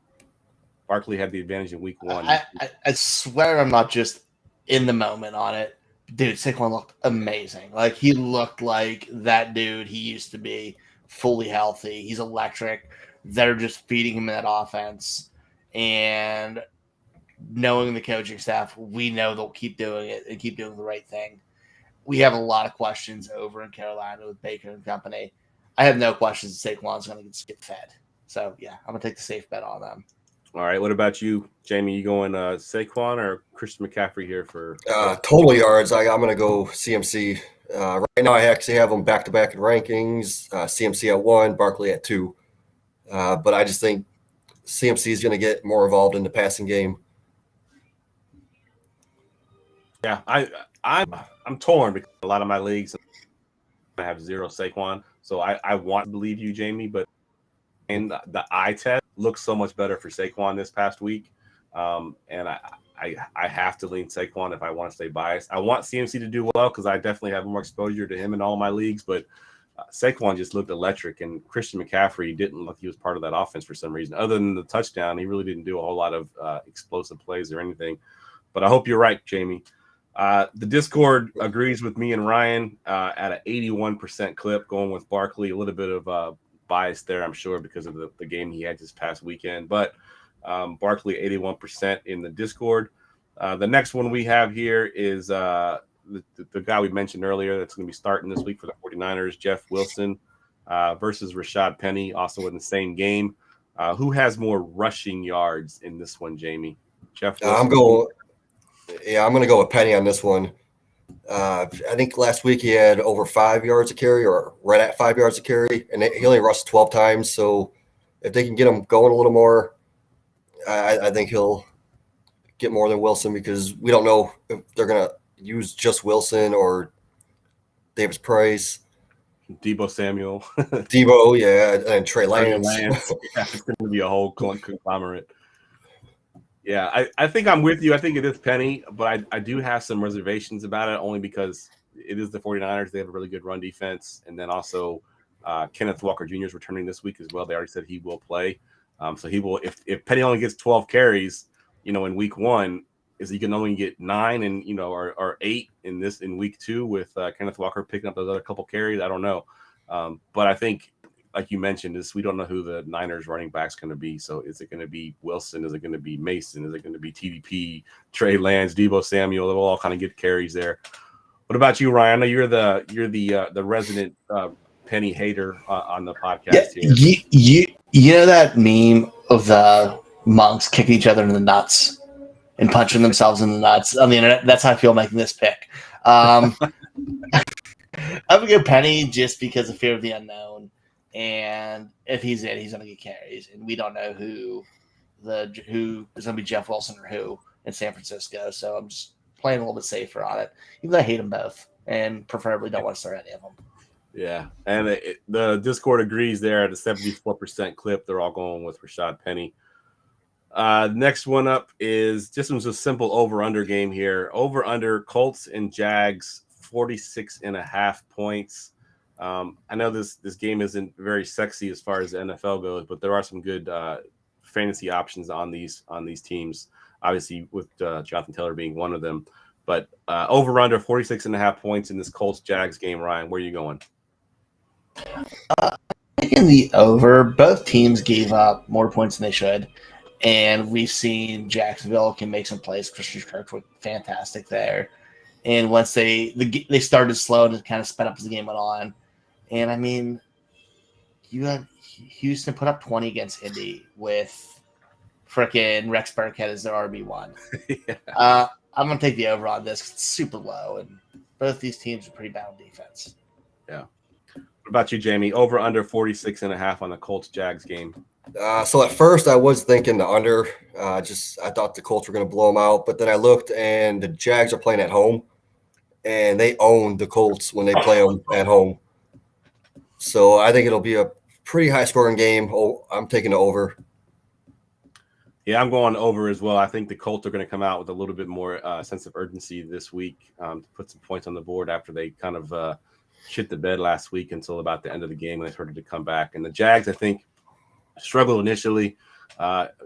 Barkley had the advantage in week 1. I swear I'm not just in the moment on it. Dude, Saquon looked amazing. Like, he looked like that dude he used to be, fully healthy. He's electric. They're just feeding him in that offense. And knowing the coaching staff, we know they'll keep doing it and keep doing the right thing. We have a lot of questions over in Carolina with Baker and company. I have no questions that Saquon's going to get fed. So, yeah, I'm going to take the safe bet on them. All right, what about you, Jamie? You going Saquon or Christian McCaffrey here for total yards? I'm going to go CMC. Right now, I actually have them back-to-back in rankings. CMC at 1, Barkley at 2. But I just think CMC is going to get more involved in the passing game. Yeah, I'm torn because a lot of my leagues I have 0 Saquon, so I want to believe you, Jamie, but and the eye test looks so much better for Saquon this past week, and I have to lean Saquon if I want to stay biased. I want CMC to do well because I definitely have more exposure to him in all my leagues, but Saquon just looked electric, and Christian McCaffrey didn't look he was part of that offense for some reason. Other than the touchdown, he really didn't do a whole lot of explosive plays or anything. But I hope you're right, Jamie. The Discord agrees with me and Ryan at an 81% clip, going with Barkley. A little bit of bias there, I'm sure, because of the game he had this past weekend. But Barkley 81% in the Discord. The next one we have here is the guy we mentioned earlier that's going to be starting this week for the 49ers, Jeff Wilson versus Rashad Penny, also in the same game. Who has more rushing yards in this one, Jamie? Jeff Wilson? I'm going to go with Penny on this one. I think last week he had over 5 yards a carry, or right at 5 yards a carry, and he only rushed 12 times. So if they can get him going a little more, I think he'll get more than Wilson, because we don't know if they're going to use just Wilson or Davis Price. Deebo Samuel. Deebo, yeah, and Trey Lance. Yeah, it's going to be a whole conglomerate. Yeah, I think I'm with you. I think it is Penny, but I do have some reservations about it, only because it is the 49ers. They have a really good run defense. And then also Kenneth Walker Jr. is returning this week as well. They already said he will play. So he will, if Penny only gets 12 carries, in week 1, is he can only get 9 and, or 8 in week 2 with Kenneth Walker picking up those other couple carries? I don't know. But I think, like you mentioned, we don't know who the Niners running back's going to be. So is it going to be Wilson? Is it going to be Mason? Is it going to be TDP, Trey Lance, Deebo Samuel? They'll all kind of get carries there. What about you, Ryan? I know you're the resident Penny hater on the podcast here. You know that meme of the monks kicking each other in the nuts and punching themselves in the nuts on the internet? That's how I feel making this pick. I'm gonna go Penny just because of fear of the unknown. And if he's in, he's going to get carries. And we don't know who is going to be Jeff Wilson or who in San Francisco. So I'm just playing a little bit safer on it. Even though I hate them both and preferably don't want to start any of them. Yeah. And the Discord agrees there at a 74% clip. They're all going with Rashad Penny. Next one up is just a simple over-under game here. Over-under Colts and Jags, 46.5 points. I know this game isn't very sexy as far as the NFL goes, but there are some good fantasy options on these teams. Obviously, with Jonathan Taylor being one of them. But over under 46.5 points in this Colts Jags game. Ryan, where are you going? In the over, both teams gave up more points than they should, and we've seen Jacksonville can make some plays. Christian Kirk was fantastic there, and once they started slow and kind of sped up as the game went on. And I mean, you had Houston put up 20 against Indy with frickin' Rex Burkhead as their RB1. Yeah. I'm going to take the over on this because it's super low, and both these teams are pretty bad on defense. Yeah. What about you, Jamie? Over under 46.5 on the Colts Jags game. So at first I was thinking the under. I thought the Colts were going to blow them out, but then I looked and the Jags are playing at home, and they own the Colts when they play them at home. So I think it'll be a pretty high-scoring game. I'm taking the over. Yeah, I'm going over as well. I think the Colts are going to come out with a little bit more sense of urgency this week to put some points on the board after they kind of shit the bed last week until about the end of the game when they started to come back. And the Jags, I think, struggled initially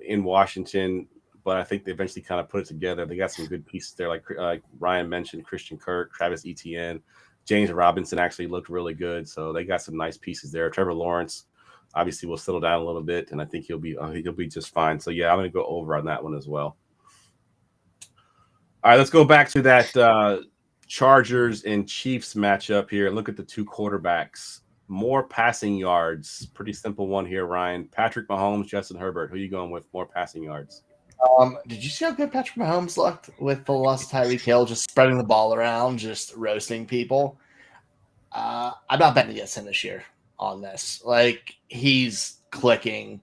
in Washington, but I think they eventually kind of put it together. They got some good pieces there, like Ryan mentioned, Christian Kirk, Travis Etienne. James Robinson actually looked really good, so they got some nice pieces there. Trevor Lawrence obviously will settle down a little bit, and I think he'll be just fine. So yeah, I'm going to go over on that one as well. All right, let's go back to that Chargers and Chiefs matchup here. Look at the two quarterbacks. More passing yards. Pretty simple one here, Ryan. Patrick Mahomes, Justin Herbert. Who are you going with? More passing yards. Did you see how good Patrick Mahomes looked with the loss of Tyreek Hill, just spreading the ball around, just roasting people? I'm not betting against him this year on this. Like, he's clicking,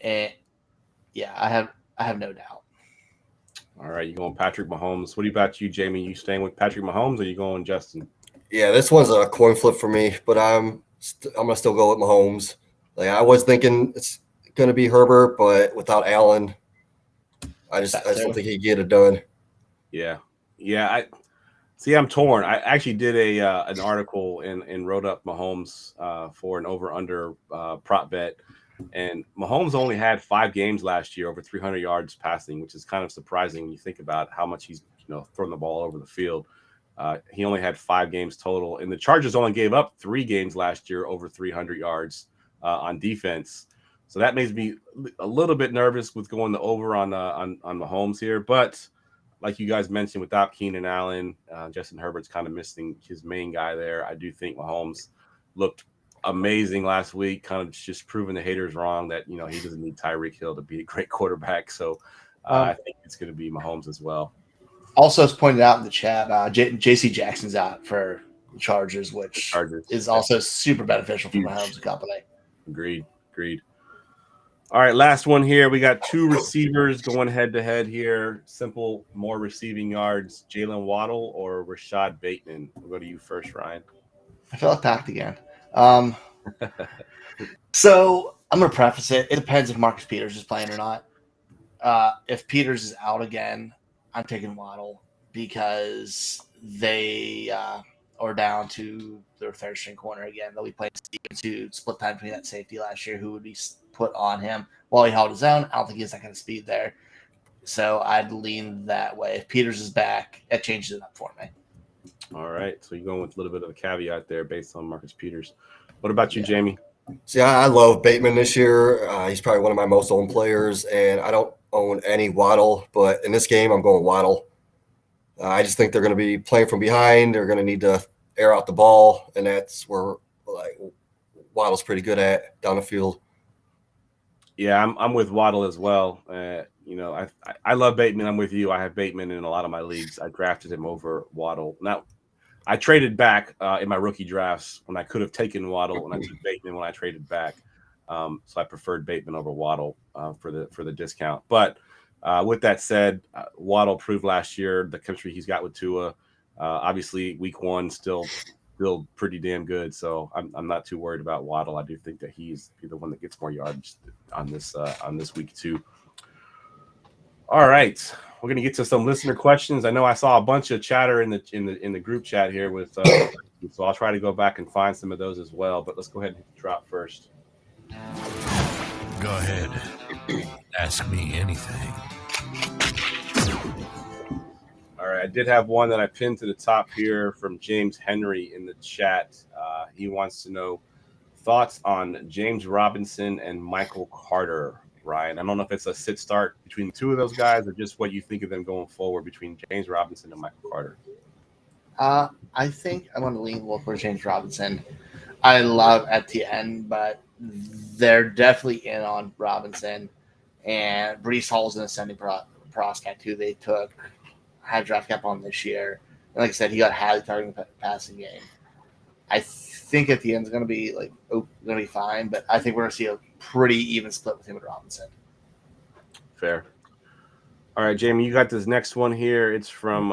and yeah, I have no doubt. All right, you going Patrick Mahomes? What about you, Jamie? You staying with Patrick Mahomes, or you going Justin? Yeah, this one's a coin flip for me, but I'm gonna still go with Mahomes. Like, I was thinking it's gonna be Herbert, but without Allen, I just don't think he'd get it done. Yeah. I'm torn. I actually did an article and wrote up Mahomes for an over/under prop bet, and Mahomes only had 5 games last year over 300 yards passing, which is kind of surprising when you think about how much he's thrown the ball over the field. He only had 5 games total, and the Chargers only gave up 3 games last year over 300 yards on defense. So that makes me a little bit nervous with going the over on Mahomes here. But like you guys mentioned, without Keenan Allen, Justin Herbert's kind of missing his main guy there. I do think Mahomes looked amazing last week, kind of just proving the haters wrong that, he doesn't need Tyreek Hill to be a great quarterback. So I think it's going to be Mahomes as well. Also, as pointed out in the chat, J.C. Jackson's out for the Chargers, which is also super beneficial for Mahomes and company. Agreed. All right, last one here. We got two receivers going head-to-head here. Simple, more receiving yards, Jalen Waddle or Rashad Bateman. We'll go to you first, Ryan. I feel attacked again. So I'm going to preface it. It depends if Marcus Peters is playing or not. If Peters is out again, I'm taking Waddle because they are down to their third string corner again. They'll be playing Stevens, who split time between that safety last year, who would be put on him while he held his own. I don't think he has that kind of speed there. So I'd lean that way. If Peters is back, that changes it up for me. All right. So you're going with a little bit of a caveat there based on Marcus Peters. What about you, Jamie? See, I love Bateman this year. He's probably one of my most owned players, and I don't own any Waddle, but in this game, I'm going Waddle. I just think they're going to be playing from behind. They're going to need to air out the ball, and that's where Waddle's pretty good at down the field. Yeah, I'm with Waddle as well. I love Bateman. I'm with you. I have Bateman in a lot of my leagues. I drafted him over Waddle. Now, I traded back in my rookie drafts when I could have taken Waddle, and I took Bateman when I traded back. So I preferred Bateman over Waddle for the discount. But with that said, Waddle proved last year the chemistry he's got with Tua. Obviously, week one still pretty damn good. So I'm not too worried about Waddle. I do think that he's the one that gets more yards on this week too. All right, we're gonna get to some listener questions. I know I saw a bunch of chatter in the group chat here with, so I'll try to go back and find some of those as well. But let's go ahead and hit the drop first. Go ahead, ask me anything. All right, I did have one that I pinned to the top here from James Henry in the chat. He wants to know thoughts on James Robinson and Michael Carter. Ryan, I don't know if it's a sit start between the two of those guys or just what you think of them going forward between James Robinson and Michael Carter. I think I'm going to lean more for James Robinson. I love Etienne, but they're definitely in on Robinson. And Breece Hall's an ascending prospect who they took high draft cap on this year. And like I said, he got highly targeting the passing game. I think at the end is going to be fine, but I think we're going to see a pretty even split with him and Robinson. Fair. All right, Jamie, you got this next one here. It's from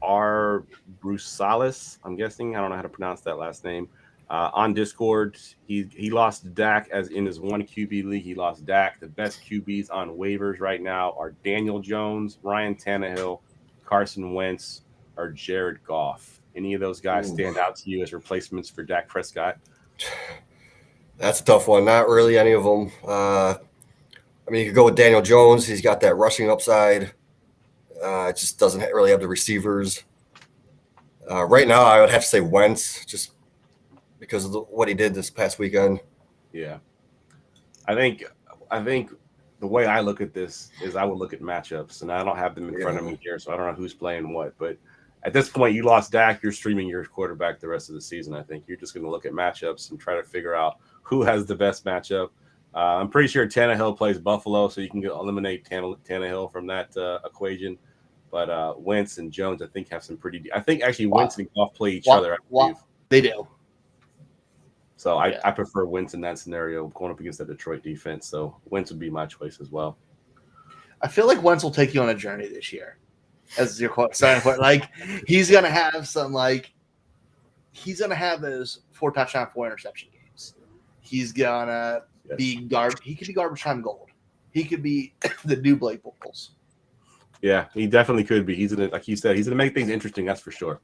R. Brusalis, I'm guessing. I don't know how to pronounce that last name. On Discord, he lost Dak as in his one QB league. He lost Dak. The best QBs on waivers right now are Daniel Jones, Ryan Tannehill, Carson Wentz, or Jared Goff. Any of those guys stand out to you as replacements for Dak Prescott? That's a tough one. Not really any of them. You could go with Daniel Jones. He's got that rushing upside. It just doesn't really have the receivers. Right now, I would have to say Wentz, just because of what he did this past weekend. Yeah, I think the way I look at this is I would look at matchups, and I don't have them in front of me here, so I don't know who's playing what. But at this point, you lost Dak. You're streaming your quarterback the rest of the season. I think you're just going to look at matchups and try to figure out who has the best matchup. I'm pretty sure Tannehill plays Buffalo, so you can eliminate Tannehill from that equation. But Wentz and Jones, I think, have some pretty – I think actually Wentz and Goff play each other, I believe. They do. So I prefer Wentz in that scenario going up against the Detroit defense. So Wentz would be my choice as well. I feel like Wentz will take you on a journey this year. As your starting point. Like, he's going to have some, he's going to have those 4 touchdown, 4 interception games. He's going to be he could be garbage time gold. He could be the new Blake Bortles. Yeah, he definitely could be. He's like you said, he's going to make things interesting. That's for sure.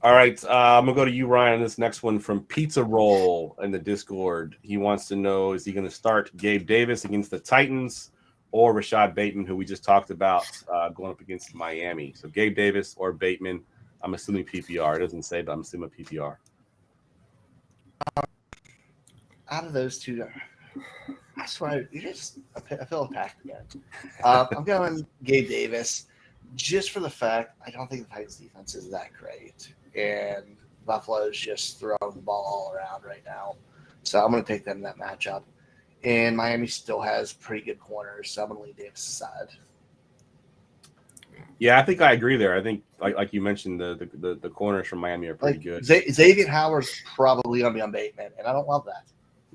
All right, I'm going to go to you, Ryan, on this next one from Pizza Roll in the Discord. He wants to know, is he going to start Gabe Davis against the Titans or Rashad Bateman, who we just talked about, going up against Miami? So Gabe Davis or Bateman, I'm assuming PPR. It doesn't say, but I'm assuming PPR. Out of those two, I swear, I feel attacked again. I'm going Gabe Davis just for the fact I don't think the Titans defense is that great. And Buffalo's just throwing the ball all around right now. So I'm going to take them in that matchup. And Miami still has pretty good corners, so I'm going to lean Davis' side. Yeah, I think I agree there. I think, like you mentioned, the corners from Miami are pretty good. Xavier Howard's probably going to be on Bateman, and I don't love that.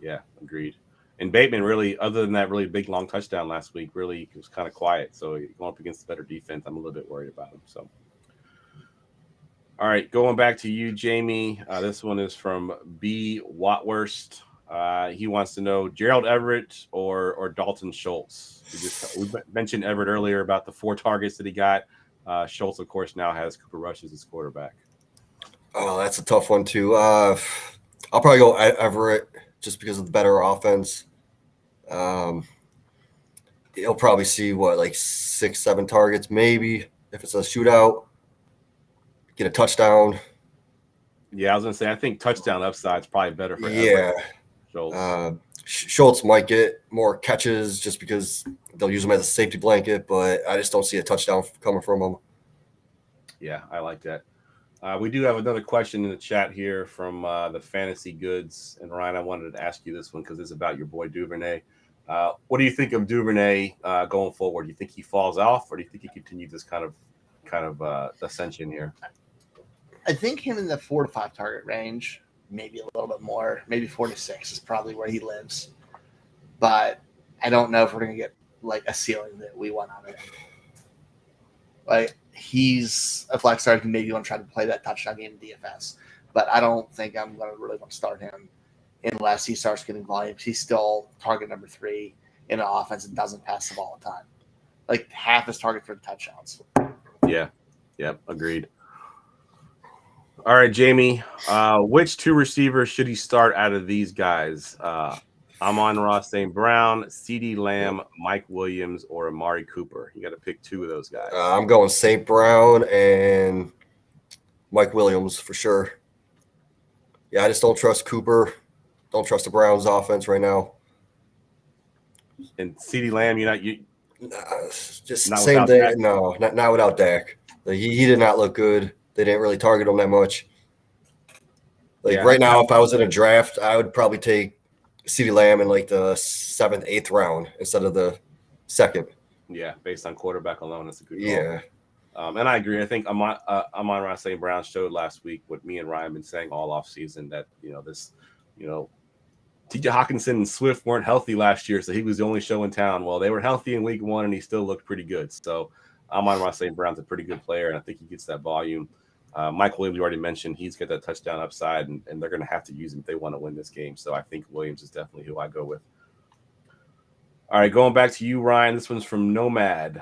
Yeah, agreed. And Bateman really, other than that really big long touchdown last week, really was kind of quiet. So going up against the better defense, I'm a little bit worried about him. So, all right, going back to you, Jamie. This one is from B. Watworst. He wants to know Gerald Everett or Dalton Schultz. We mentioned Everett earlier about the 4 targets that he got. Schultz, of course, now has Cooper Rush as his quarterback. Oh, that's a tough one too. I'll probably go Everett just because of the better offense. He'll probably see like 6-7 targets, maybe if it's a shootout. Get a touchdown. Yeah, I was gonna say I think touchdown upside is probably better for Yeah. Everett. Schultz. Schultz might get more catches just because they'll use him as a safety blanket, but I just don't see a touchdown coming from him. Yeah, I like that. We do have another question in the chat here from the Fantasy Goods. And Ryan, I wanted to ask you this one because it's about your boy Duvernay. What do you think of Duvernay going forward? Do you think he falls off, or do you think he continues this kind of ascension here? I think him in the 4 to 5 target range, maybe a little bit more, maybe 4 to 6 is probably where he lives. But I don't know if we're going to get like a ceiling that we want out of him. Like, he's a flex star who maybe want to try to play that touchdown game in DFS. But I don't think I'm going to really want to start him unless he starts getting volume. He's still target number 3 in an offense that doesn't pass the ball all the time. Like, half his target for the touchdowns. Yeah. Yep. Agreed. All right, Jamie. Which 2 receivers should he start out of these guys? Amon-Ra St. Brown, CeeDee Lamb, Mike Williams, or Amari Cooper. You got to pick 2 of those guys. I'm going St. Brown and Mike Williams for sure. Yeah, I just don't trust Cooper. Don't trust the Browns offense right now. And CeeDee Lamb, Just not same without thing. Dak? No, not without Dak. Like, he did not look good. They didn't really target him that much. Right now, if I was in a draft, I would probably take CeeDee Lamb in like the 7th, 8th round instead of the 2nd. Yeah, based on quarterback alone, that's a good call. Yeah. And I agree. I think Amon-Ra St. Brown showed last week what me and Ryan been saying all offseason that, TJ Hawkinson and Swift weren't healthy last year, so he was the only show in town. Well, they were healthy in week 1, and he still looked pretty good. So Amon-Ra St. Brown's a pretty good player, and I think he gets that volume. Mike Williams, you already mentioned, he's got that touchdown upside, and they're going to have to use him if they want to win this game. So I think Williams is definitely who I go with. All right, going back to you, Ryan. This one's from Nomad.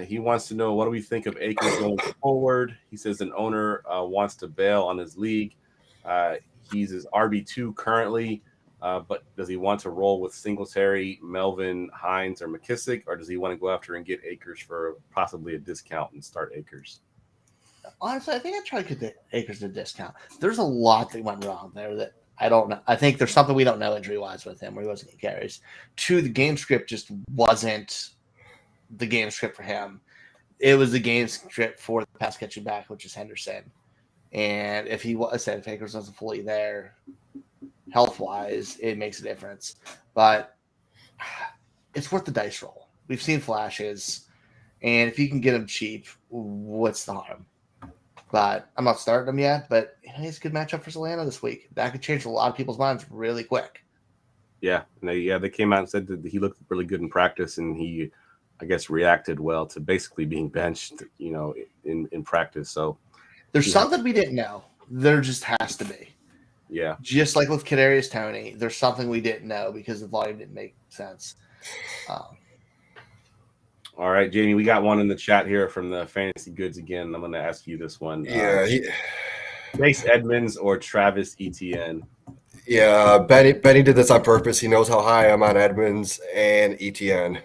He wants to know, what do we think of Akers going forward? He says an owner wants to bail on his league. He's his RB2 currently, but does he want to roll with Singletary, Melvin, Hines, or McKissick, or does he want to go after and get Akers for possibly a discount and start Akers? Honestly, I think I tried to get Akers at a discount. There's a lot that went wrong there that I don't know. I think there's something we don't know injury-wise with him where he wasn't getting carries. 2, the game script just wasn't the game script for him. It was the game script for the pass catching back, which is Henderson. And if Akers wasn't fully there, health-wise, it makes a difference. But it's worth the dice roll. We've seen flashes. And if you can get him cheap, what's the harm? But I'm not starting him yet. But he's a good matchup for Atlanta this week. That could change a lot of people's minds really quick. Yeah, they came out and said that he looked really good in practice, and he, I guess, reacted well to basically being benched, in practice. So there's something we didn't know. There just has to be. Yeah. Just like with Kadarius Toney, there's something we didn't know because the volume didn't make sense. All right, Jamie, we got one in the chat here from the Fantasy Goods again. I'm going to ask you this one. Yeah. Chase Edmonds or Travis Etienne? Yeah, Benny did this on purpose. He knows how high I'm on Edmonds and Etienne.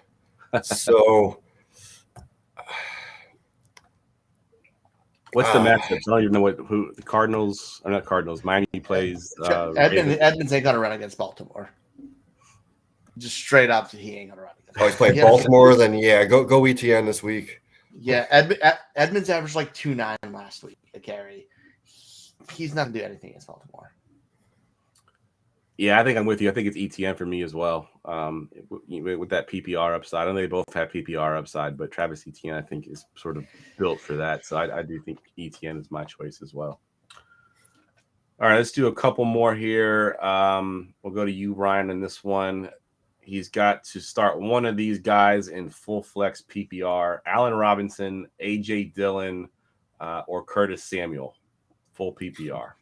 So what's the matchup? I don't even know who the Cardinals – or not Cardinals. Miami plays Edmonds ain't going to run against Baltimore. Just straight up, he ain't going to run against Oh, he's playing Baltimore, then go ETN this week. Yeah, Edmonds averaged like 2.9 last week a carry. he's not going to do anything against Baltimore. Yeah, I think I'm with you. I think it's ETN for me as well. With that PPR upside, I know they both have PPR upside, but Travis Etienne I think is sort of built for that. So I do think ETN is my choice as well. All right, let's do a couple more here. We'll go to you, Ryan, in this one. He's got to start one of these guys in full flex PPR: Allen Robinson, AJ Dillon, or Curtis Samuel, full PPR.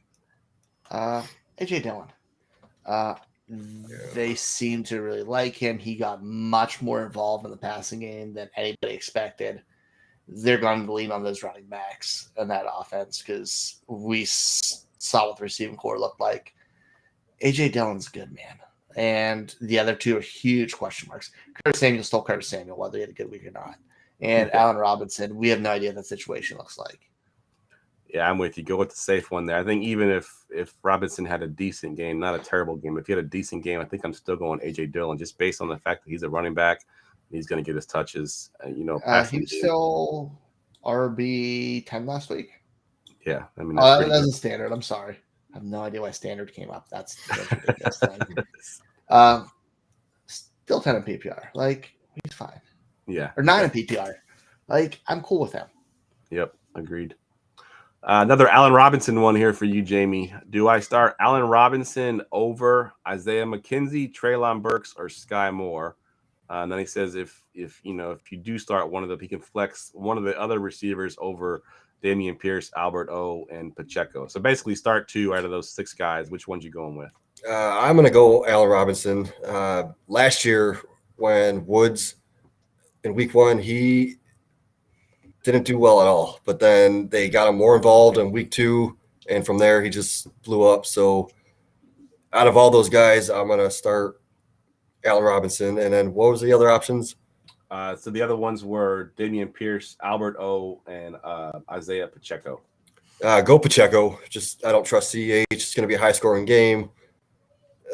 AJ Dillon. They seem to really like him. He got much more involved in the passing game than anybody expected. They're going to lean on those running backs in that offense because we saw what the receiving core looked like. AJ Dillon's good, man. And the other two are huge question marks. Curtis Samuel still Curtis Samuel, whether he had a good week or not. And Allen Robinson, we have no idea what that situation looks like. Yeah, I'm with you. Go with the safe one there. I think even if Robinson had a decent game, not a terrible game, if he had a decent game, I think I'm still going AJ Dillon just based on the fact that he's a running back. He's going to get his touches. He was still RB 10 last week. Yeah, I mean that wasn't standard. I'm sorry. I have no idea why standard came up. That's ridiculous. Still 10 in PPR. Like, he's fine. Yeah. Or 9 in PPR. Like, I'm cool with him. Yep, agreed. Another Allen Robinson one here for you, Jamie. Do I start Allen Robinson over Isaiah McKenzie, Treylon Burks, or Sky Moore? And then he says if you do start one of them, he can flex one of the other receivers over Damian Pierce, Albert O, and Pacheco. So basically start 2 out of those 6 guys. Which ones you going with? I'm going to go Allen Robinson. Last year when Woods in week 1, he didn't do well at all, but then they got him more involved in week 2, and from there he just blew up. So out of all those guys, I'm going to start Allen Robinson. And then what was the other options? So the other ones were Damian Pierce, Albert O, and Isaiah Pacheco. Go Pacheco. I don't trust CEH. It's going to be a high-scoring game.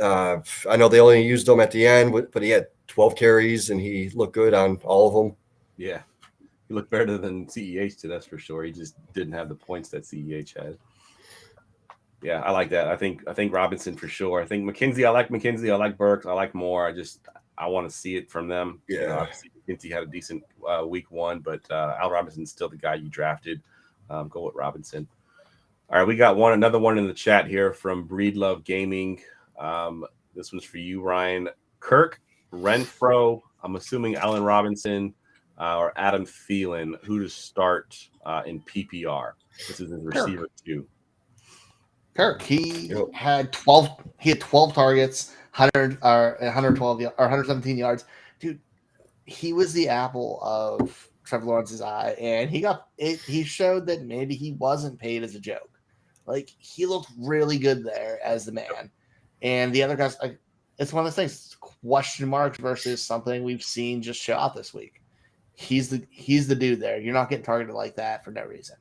I know they only used him at the end, but he had 12 carries, and he looked good on all of them. Yeah. He looked better than CEH did, that's for sure. He just didn't have the points that CEH had. Yeah, I like that. I think Robinson for sure. I think McKenzie. I like McKenzie. I like Burks. I like Moore. I want to see it from them. Yeah. Obviously McKenzie had a decent week 1, but Al Robinson's still the guy you drafted. Go with Robinson. All right, we got another one in the chat here from Breedlove Gaming. This one's for you, Ryan. Kirk Renfro. I'm assuming Allen Robinson. Or Adam Thielen, who to start in PPR. This is his receiver 2. Kirk, he had 12 targets, 112 or 117 yards. Dude, he was the apple of Trevor Lawrence's eye, and he showed that maybe he wasn't paid as a joke. Like, he looked really good there as the man. And the other guys, it's one of those things, question marks versus something we've seen just show out this week. He's the dude there. You're not getting targeted like that for no reason.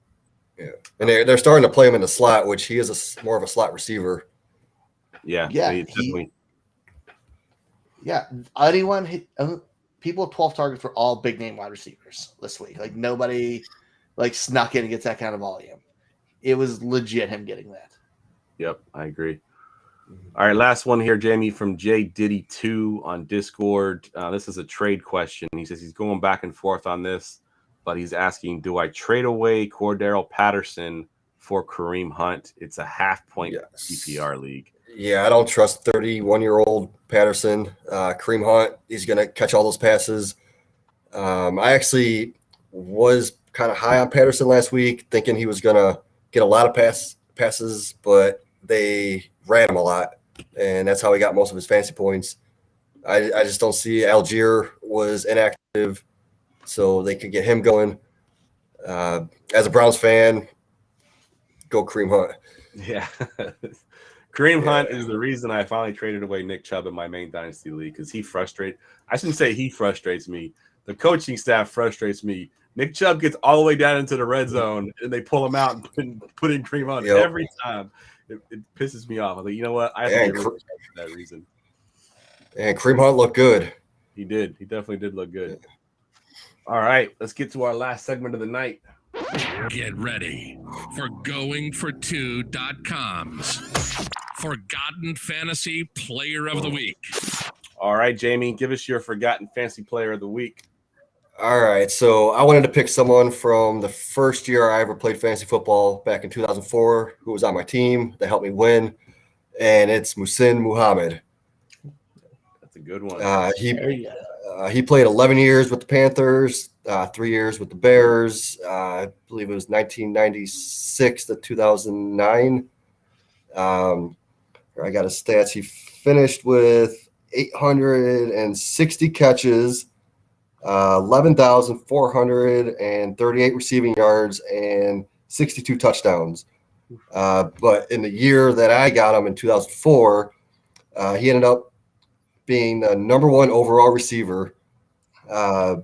Yeah, and they're starting to play him in the slot, which he is more of a slot receiver. Yeah. Anyone people with 12 targets were all big name wide receivers this week. Like, nobody snuck in and gets that kind of volume. It was legit him getting that. Yep, I agree. All right, last one here, Jamie, from J Diddy 2 on Discord. This is a trade question. He says he's going back and forth on this, but he's asking, do I trade away Cordarrell Patterson for Kareem Hunt? It's a half-point PPR league. Yeah, I don't trust 31-year-old Patterson. Kareem Hunt, he's going to catch all those passes. I actually was kind of high on Patterson last week, thinking he was going to get a lot of passes, but they ran him a lot, and that's how he got most of his fantasy points. I just don't see Algier was inactive, so they could get him going. As a Browns fan, go Kareem Hunt. Yeah. Kareem Hunt is the reason I finally traded away Nick Chubb in my main dynasty league because I shouldn't say he frustrates me. The coaching staff frustrates me. Nick Chubb gets all the way down into the red zone, and they pull him out and put in Kareem Hunt every time. It pisses me off. I'm like, you know what? I have to get rid of him for that reason. And Kareem Hunt looked good. He did. He definitely did look good. All right, let's get to our last segment of the night. Get ready for goingfor2.com's Forgotten Fantasy Player of the Week. All right, Jamie, give us your Forgotten Fantasy Player of the Week. All right, so I wanted to pick someone from the first year I ever played fantasy football back in 2004 who was on my team that helped me win, and it's Muhsin Muhammad. That's a good one. He played 11 years with the Panthers, 3 years with the Bears. I believe it was 1996 to 2009. I got his stats. He finished with 860 catches, 11,438 receiving yards, and 62 touchdowns. But in the year that I got him in 2004, he ended up being the number one overall receiver. And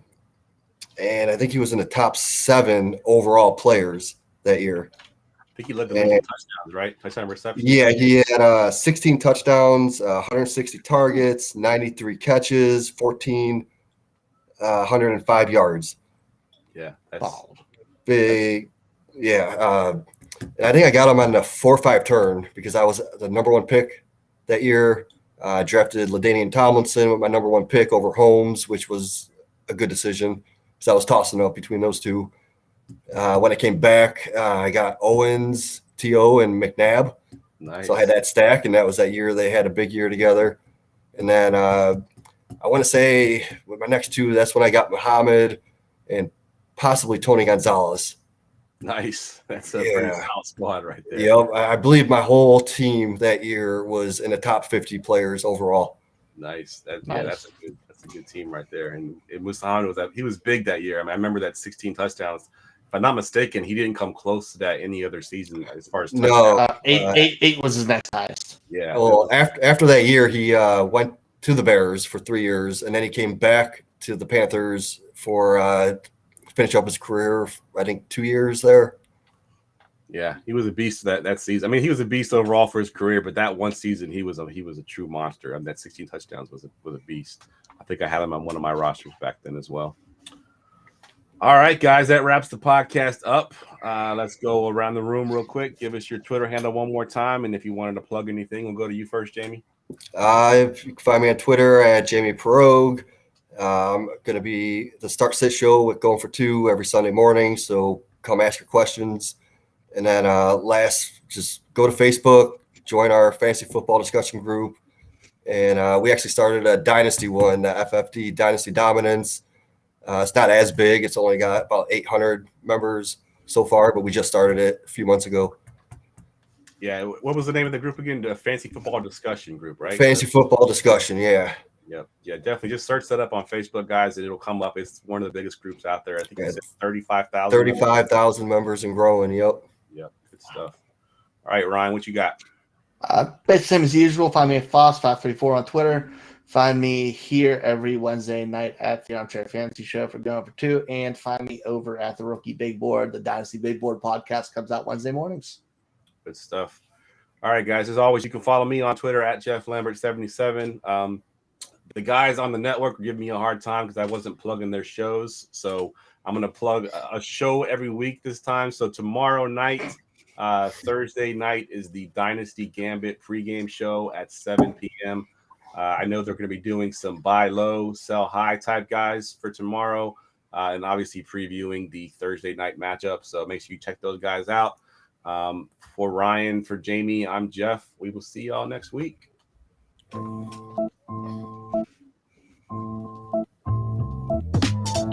I think he was in the top 7 overall players that year. I think he led the league in touchdowns, right? Touchdown reception. Yeah, he had 16 touchdowns, 160 targets, 93 catches, 105 yards. Yeah, that's big. Yeah, and I think I got him on the 4-5 turn because I was the number one pick that year. Drafted LaDainian Tomlinson with my number one pick over Holmes, which was a good decision because I was tossing up between those two. When I came back, I got Owens, T.O., and McNabb. nice. So I had that stack, and that was that year they had a big year together. And then I want to say with my next two, that's when I got Muhammad and possibly Tony Gonzalez. Nice. That's a pretty solid squad right there. Yeah, I believe my whole team that year was in the top 50 players overall. Nice. Yeah, that's a good team right there. And Muhammad he was big that year. I mean, I remember that 16 touchdowns. If I'm not mistaken, he didn't come close to that any other season as far as touchdowns. No, eight was his next highest. Yeah. Well, after that year, he went to the Bears for 3 years, and then he came back to the Panthers for finish up his career. I think 2 years there. Yeah, he was a beast that season. I mean, he was a beast overall for his career, but that one season he was a true monster. I mean, that 16 touchdowns was a beast. I think I had him on one of my rosters back then as well. All right, guys, that wraps the podcast up. Let's go around the room real quick. Give us your Twitter handle one more time, and if you wanted to plug anything, we'll go to you first, Jamie. You can find me on Twitter at Jamie Perog. I'm going to be the Start Sit Show with Going for Two every Sunday morning, so come ask your questions. And then just go to Facebook, join our fantasy football discussion group. And we actually started a dynasty one, the FFD Dynasty Dominance. It's not as big. It's only got about 800 members so far, but we just started it a few months ago. Yeah, what was the name of the group again? The Fantasy Football Discussion Group, right? Fantasy football discussion, yeah. Yep. Yeah, definitely. Just search that up on Facebook, guys, and it'll come up. It's one of the biggest groups out there. I think it's 35,000. 35,000 members and growing, yep. Yep, good stuff. All right, Ryan, what you got? Best same as usual. Find me at Foss534 on Twitter. Find me here every Wednesday night at the Armchair Fantasy Show for Going for Two, and find me over at the Rookie Big Board. The Dynasty Big Board podcast comes out Wednesday mornings. Good stuff. All right, guys. As always, you can follow me on Twitter at JeffLambert77. The guys on the network were giving me a hard time because I wasn't plugging their shows. So I'm going to plug a show every week this time. So tomorrow night, Thursday night, is the Dynasty Gambit pregame show at 7 p.m. I know they're going to be doing some buy low, sell high type guys for tomorrow, and obviously previewing the Thursday night matchup. So make sure you check those guys out. For Ryan, for Jamie, I'm Jeff. We will see y'all next week.